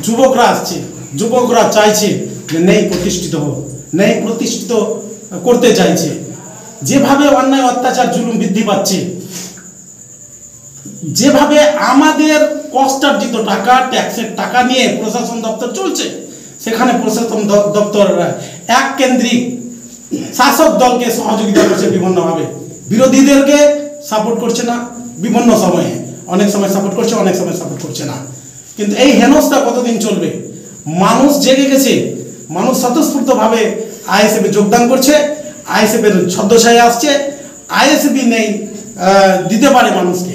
যুবকরা আসছে, যুবকরা চাইছে যে ন্যায় প্রতিষ্ঠিত হোক, ন্যায় প্রতিষ্ঠিত করতে চাইছে। যেভাবে অন্যায় অত্যাচার জুলুম বৃদ্ধি পাচ্ছে, যেভাবে আমাদের কষ্টার্জিত টাকা, ট্যাক্সের টাকা নিয়ে প্রশাসন দপ্তর চলছে, সেখানে প্রশাসন দপ্তর এক কেন্দ্রিক শাসক দলকে সহযোগিতা করছে বিভিন্নভাবে, বিরোধীদেরকে সাপোর্ট করছে না বিভিন্ন সময়ে, অনেক সময় সাপোর্ট করছে, অনেক সময় সাপোর্ট করছে না। কিন্তু এই হেনস্থা কতদিন চলবে? মানুষ জেগে গেছে, মানুষ স্বতঃস্ফূর্তভাবে আইএসএফে যোগদান করছে, আইএসএফের ছদ্মছায়া আসছে, আইএসএফই নেই দিতে পারে মানুষকে।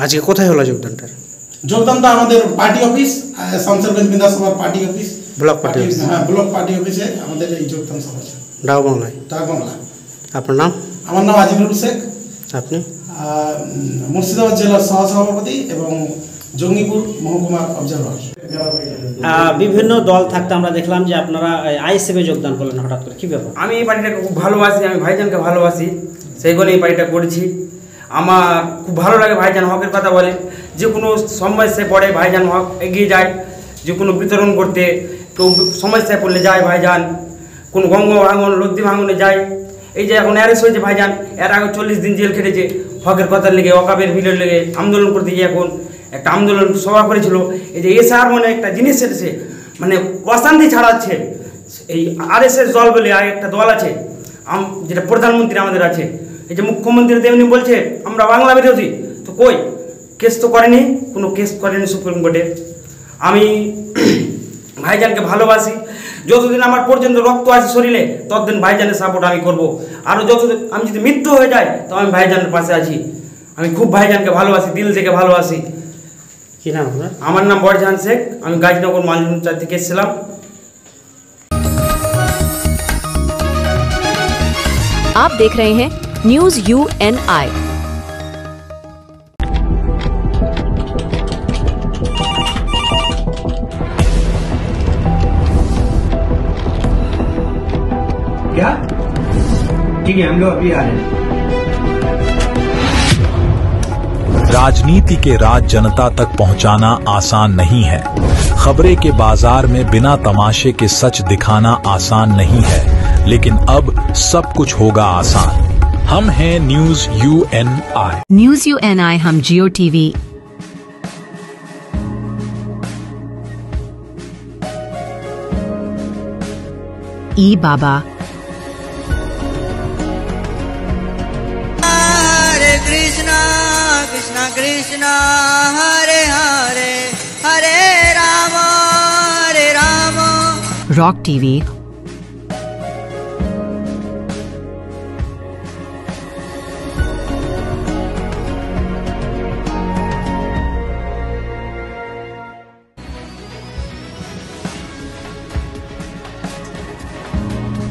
আজকে কোথায় হলো যোগদানটা? যোগদানটা আমাদের পার্টি অফিস, শামসেরগঞ্জ বিধানসভার party office, block party office. হ্যাঁ, ব্লক পার্টি অফিসে আমাদের এই যোগদান সভা ছিল। ডাকবাংলায়। ডাকবাংলা। আপনার নাম? আমার নাম আজিমুল শেখ। আপনি? মুর্শিদাবাদ জেলার সহসভাপতি এবং জঙ্গিপুর মহকুমার অবজারভার। বিভিন্ন দল থাকতে আমরা দেখলাম যে আপনারা আইএসএফে যোগদান করলেন হঠাৎ করে, কি ব্যাপার? আমি এই পার্টিটাকে খুব ভালোবাসি, আমি ভাইজানকে ভালোবাসি, সেই বলে এই পার্টিটা করেছি। আমার খুব ভালো লাগে, ভাইজান হকের কথা বলে, যে কোনো সমস্যায় পড়ে ভাইজান হক এগিয়ে যায়, যে কোনো বিতরণ করতে, কেউ সমস্যায় পড়লে যায় ভাইজান, কোনো গঙ্গ ভাঙন, লদ্দি ভাঙনে যায়। এই যে এখন অ্যারেস্ট হয়েছে ভাইজান, এর আগে 40 দিন জেল খেটেছে হকের কথার লেগে, ওয়াকাবের বিলের লেগে আন্দোলন করতে গিয়ে এখন একটা আন্দোলন সভা করেছিল। এই যে এসআর মানে একটা জিনিস এসেছে, মানে অশান্তি ছড়াচ্ছে। এই আরএসএস দল বলে আর একটা দল আছে, যেটা প্রধানমন্ত্রী আমাদের আছে, এই যে মুখ্যমন্ত্রী তেমনি বলছে আমরা বাংলা বিরোধী, তো কই কেস তো করেনি, কোনো কেস করেনি সুপ্রিম কোর্টে। আমি ভাইজানকে ভালোবাসি, যতদিন আমার পর্যন্ত রক্ত আছে শরীরে ততদিন ভাইজানের সাপোর্ট আমি করব। আরও যতদিন আমি যদি মৃত্যু হয়ে যায় তো আমি ভাইজানের পাশে আছি। আমি খুব ভাইজানকে ভালোবাসি, দিল থেকে ভালোবাসি। কি নাম আপনার? আমার নাম বরজাহান শেখ, আমি গাজীনগর মালঞ্চার থেকে এসেছিলাম। आप देख रहे हैं न्यूज UNI। क्या? ठीक है, हम लोग अभी आ रहे हैं। राजनीति के राज जनता तक पहुंचाना आसान नहीं है। खबरें के बाजार में बिना तमाशे के सच दिखाना आसान नहीं है, लेकिन अब सब कुछ होगा आसान। हम हैं न्यूज UNI। न्यूज UNI हम जियो टीवी, ई बाबा, हरे कृष्णा कृष्णा कृष्णा हरे हरे हरे राम रॉक टीवी,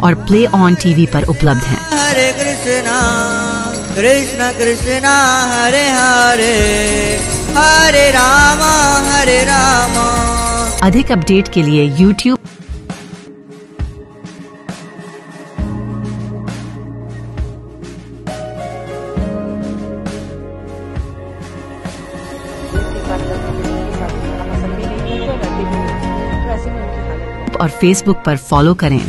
और प्ले ऑन टीवी पर उपलब्ध हैं। हरे कृष्णा कृष्णा कृष्णा हरे हरे हरे राम अधिक अपडेट के लिए YouTube और Facebook पर फॉलो करें।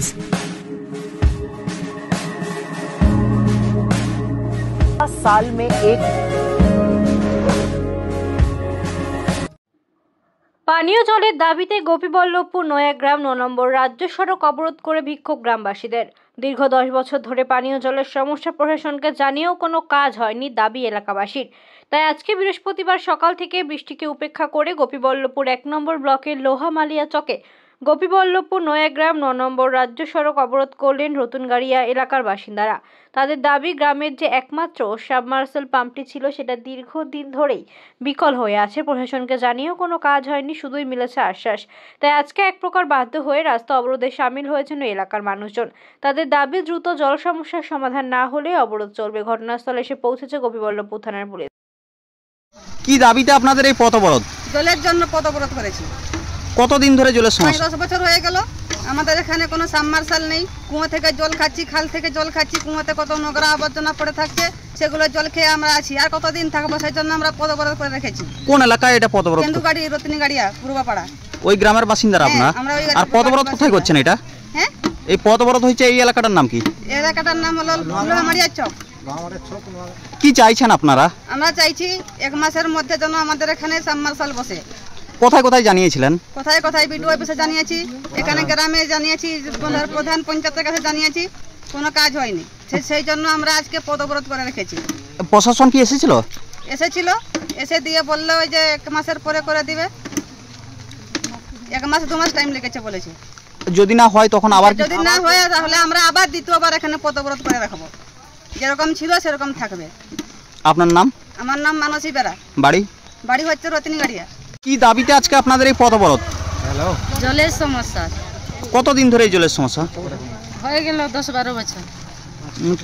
साल में एक পানীয় জলের দাবিতে গোপীবল্লভপুর নয়াগ্রাম 9 নম্বর রাজ্য সড়ক অবরোধ করে বিক্ষোভ গ্রামবাসীদের। দীর্ঘ 10 বছর ধরে পানীয় জলের সমস্যা প্রশাসনকে জানিয়েও কোনো কাজ হয়নি দাবি এলাকাবাসীর। তাই আজকে বৃহস্পতিবার সকাল থেকে বৃষ্টিকে উপেক্ষা করে গোপীবল্লভপুর 1 নম্বর ব্লকের লোহামালিয়া চকে গোপীবল্লভপুর নয়াগ্রাম 9 নম্বর রাজ্য সড়ক অবরোধ করলেন রতুনগাড়িয়া এলাকার বাসিন্দারা। তাদের দাবি, গ্রামের যে একমাত্র সাবমার্সেল পাম্পটি ছিল সেটা দীর্ঘদিন ধরেই বিকল হয়ে আছে। প্রশাসনকে জানিয়েও কোনো কাজ হয়নি, শুধুই মিলেছে আশ্বাস। তাই আজকে এক প্রকার বাধ্য হয়ে রাস্তা অবরোধে সামিল হয়েছেন এলাকার মানুষজন। তাদের দাবি, দ্রুত জল সমস্যার সমাধান না হলে অবরোধ চলবে। ঘটনাস্থলে এসে পৌঁছেছে গোপীবল্লভপুর থানার পুলিশ। কি দাবিতে আপনাদের এই পথ অবরোধ? জলের জন্য পথ অবরোধ করেছি। কতদিন ধরে জলের সমস্যা? 10 বছর হয়ে গেল। আমাদের এখানে কোনো সাবমার্শাল নেই। কুয়ো থেকে জল খাচ্ছি, খাল থেকে জল খাচ্ছি। কুয়োতে কত নোংরা আবর্জনা পড়ে থাকছে, সেগুলো জল খেয়ে আমরা আছি। আর কতদিন থাকবো, সেই জন্য আমরা পথ অবরোধ করে রেখেছি। কোন এলাকায় এটা পথ অবরোধ? কেন্দুগাড়ি, রত্নীগাড়িয়া, পূর্বপাড়া। ওই গ্রামের বাসিন্দারা আপনারা? আর পথ অবরোধ কোথায় করছেন এটা? হ্যাঁ, এই পথ অবরোধ হচ্ছে এই এলাকাটার নাম কি? এলাকাটার নাম হলো লোহামালিয়া চক। কি চাইছেন আপনারা? আমরা চাইছি 1 মাসের মধ্যে যেন আমাদের এখানে সাবমার্শাল বসে। কোথায় কোথায় জানিয়েছিলেন? কোথায় কোথায় বিডিও অফিসে জানিয়েছি, এখানে গ্রামে জানিয়েছি, প্রধান পঞ্চায়েতের কাছে জানিয়েছি, কোনো কাজ হয়নি। সেই জন্য আমরা আজকে পথ অবরোধ করে রেখেছি। প্রশাসন কি এসেছিল? এসেছিল, এসে দিয়ে বললো ওই যে 1 মাসের পরে করে দিবে। 1 মাস 2 মাস টাইম লেগেছে বলেছে। যদি না হয় তখন আবার? যদি না হয় তাহলে আমরা আবার দ্বিতীয়বার এখানে পথ অবরোধ করে রাখবো। যেরকম ছিল সেরকম থাকবে। আপনার নাম? আমার নাম মানসী বেরা। বাড়ি? বাড়ি হচ্ছে রত্নীগাড়িয়া। কি দাবিতে আজকে আপনাদের এই পথ অবরোধ? জলের সমস্যা। কতদিন ধরে এই জলের সমস্যা? হয়ে গেল 10-12 বছর।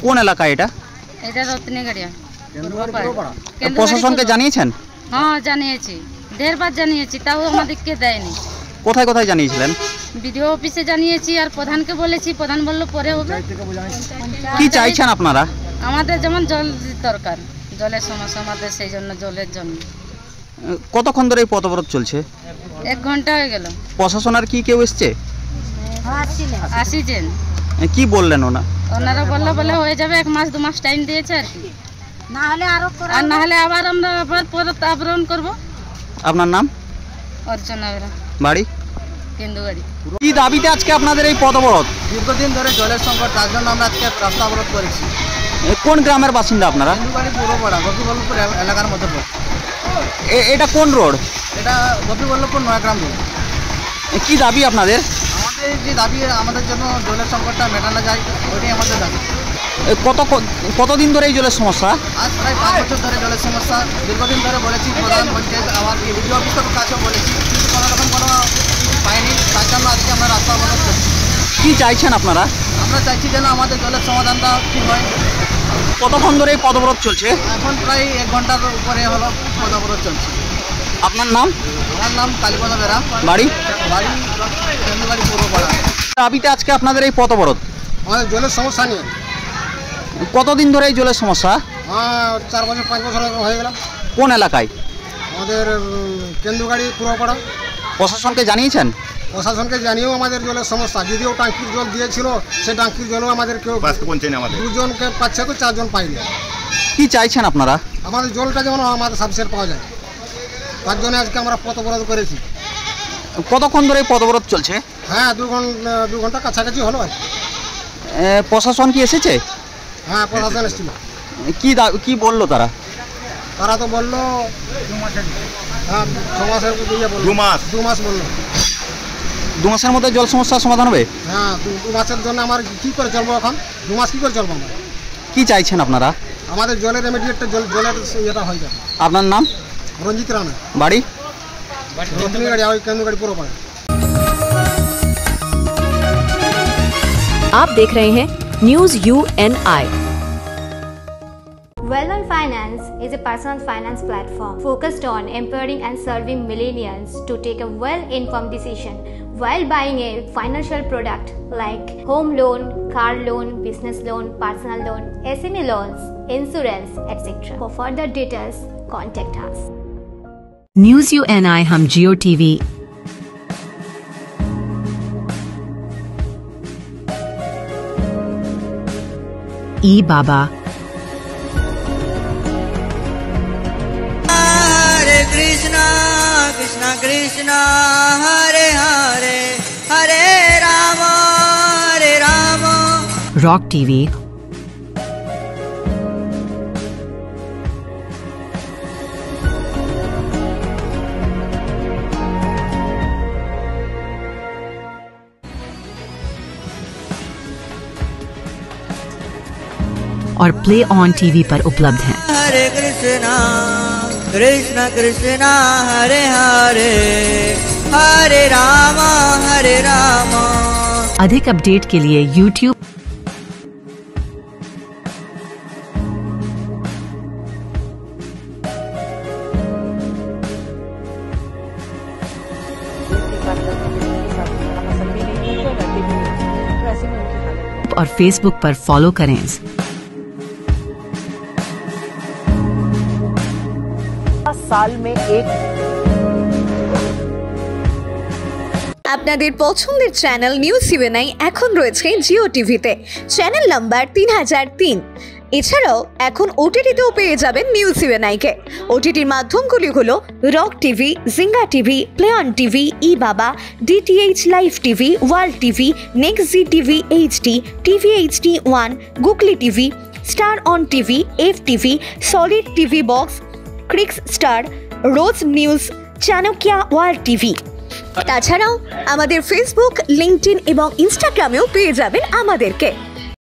কোন এলাকা এটা? এটা রত্নীগাড়িয়া। প্রশাসনকে জানিয়েছেন? হ্যাঁ, জানিয়েছি, 1.5 বার জানিয়েছি, তাও আমাদেরকে দেয়নি। কোথায় কোথায় জানিয়েছিলেন? বিডিও অফিসে জানিয়েছি, আর প্রধানকে বলেছি, প্রধান বললো পরে হবে। কি চাইছেন আপনারা? আমাদের যেমন জল দরকার, জলের সমস্যা আমাদের, সেই জন্য জলের জন্য। কতক্ষণ ধরে এই পথ অবরোধ চলছে? 1 ঘন্টা হয়ে গেল। প্রশাসন আর কি কেউ এসছে? আসিছেন। কি বললেন ওনারা বলে হয়ে যাবে, 1 মাস 2 মাস টাইম দিয়েছে আর কি। না হলে আর না হলে আবার আমরা আবরণ করব। আপনার নাম? অর্চনা বেরা। বাড়ি? কেন্দুগাড়ি। কি দাবিতে আজকে আপনাদের এই পথ অবরোধ? দীর্ঘদিন ধরে জলের সংকট, তার জন্য আমরা আজকে রাস্তা অবরোধ করেছি। কোন গ্রামের বাসিন্দা আপনারা? কেন্দুগাড়ি পূর্বপাড়া, গোপীবল্লভপুর এলাকার মধ্যে পড়ে। এটা কোন রোড? এটা গোপীবল্লভপুর নয়াগ্রাম রোড। কি দাবি আপনাদের? আমাদের যে দাবি, আমাদের জন্য জলের সংকটটা মেটানো যায়, ওইটাই আমাদের দাবি। কতদিন ধরে এই জলের সমস্যা? আজ প্রায় 5 বছর ধরে জলের সমস্যা। দীর্ঘদিন ধরে বলেছি, প্রধান পঞ্চায়েত আমার বিডিও অফিসের কাছেও বলেছি, কিন্তু কোনো রকম কোনো পাইনি। তার জন্য আজকে আমরা রাস্তা অবরোধ করছি। কি চাইছেন আপনারা? আমরা চাইছি যেন আমাদের জলের সমাধানটা ঠিক হয়। কতক্ষণ ধরে এই পথ অবরোধ চলছে? এখন প্রায় 1 ঘন্টার উপরে হলো পথ অবরোধ চলছে। আপনার নাম? আমার নাম কালীপদ বেরা। বাড়ি? বাড়ি কেন্দুগাড়ি পূর্বপাড়া। দাবিতে আজকে আপনাদের এই পথ অবরোধ? আমাদের জলের সমস্যা নিয়ে। কতদিন ধরে এই জলের সমস্যা? 4 বছর 5 বছর হয়ে গেল। কোন এলাকায়? আমাদের কেন্দুগাড়ি পূর্বপাড়া। প্রশাসনকে জানিয়েছেন? প্রশাসনকে জানিয়েও আমাদের জলের সমস্যা। যদিও ট্যাঙ্কির জল দিয়েছিল, সেই ট্যাঙ্কির জলও আমাদের কেউ আমাদের 2 জনকে পাচ্ছে, তো 4 জন পাইনি। কি চাইছেন আপনারা? আমাদের জলটা যেমন আমাদের সাফিসিয়েন্ট পাওয়া যায়, তার জন্য আজকে আমরা পথ অবরোধ করেছি। কতক্ষণ ধরে পথ অবরোধ চলছে? হ্যাঁ, 2 ঘন্টা কাছাকাছি হলো। প্রশাসন কি এসেছে? হ্যাঁ, প্রশাসন এসেছিল। কি বললো তারা? তারা তো বললো 2 মাসের 2 মাস বললো। 2 মাসের মধ্যে জল সমস্যার সমাধান হবে? হ্যাঁ, 2 মাসের জন্য আমার কি করে চলবো এখন? 2 মাস কি করে চলবো আমরা? কি চাইছেন আপনারা? আমাদের জলের ইমিডিয়েট জলের ইয়েটা হয়ে যাবে। আপনার নাম? রঞ্জিত রানা। বাড়ি? রত্নীগাড়ি, কেন্দুগাড়ি পূর্বপাড়া। आप देख रहे हैं news UNI। Well-On Finance is a personal finance platform focused on empowering and serving millennials to take a well-informed decision while buying a financial product like home loan, car loan, business loan, personal loan, SME loans, insurance, etc. For further details, contact us. News UNI हम जियो TV, ई बाबा, हरे Krishna Krishna Krishna Hare Hare Hare Ram rock TV, और play on TV पर उपलब्ध हैं। हरे कृष्णा कृष्ण कृष्णा हरे हरे हरे रामा हरे रामा। अधिक update के लिए YouTube और Facebook पर फॉलो करें। साल में एक আপনাদের পছন্দের চ্যানেল নিউজ ইউএনআই এখন রয়েছে জিও টিভিতে, চ্যানেল নাম্বার 3003। এছাড়াও এখন ওটিটিতেও পেয়ে যাবেন নিউজ ইউএনআইকে। ওটিটির মাধ্যমগুলি হলো rock TV, Zinga TV, play on TV, E বাবা, DTH live TV, world TV, next G TV HD, TV HD 1, googly TV, star on TV, F TV, solid TV box, Crics star, rose news, Chanakya world TV. তাছাড়াও আমাদের Facebook, LinkedIn এবং ইনস্টাগ্রামেও পেয়ে যাবেন আমাদেরকে।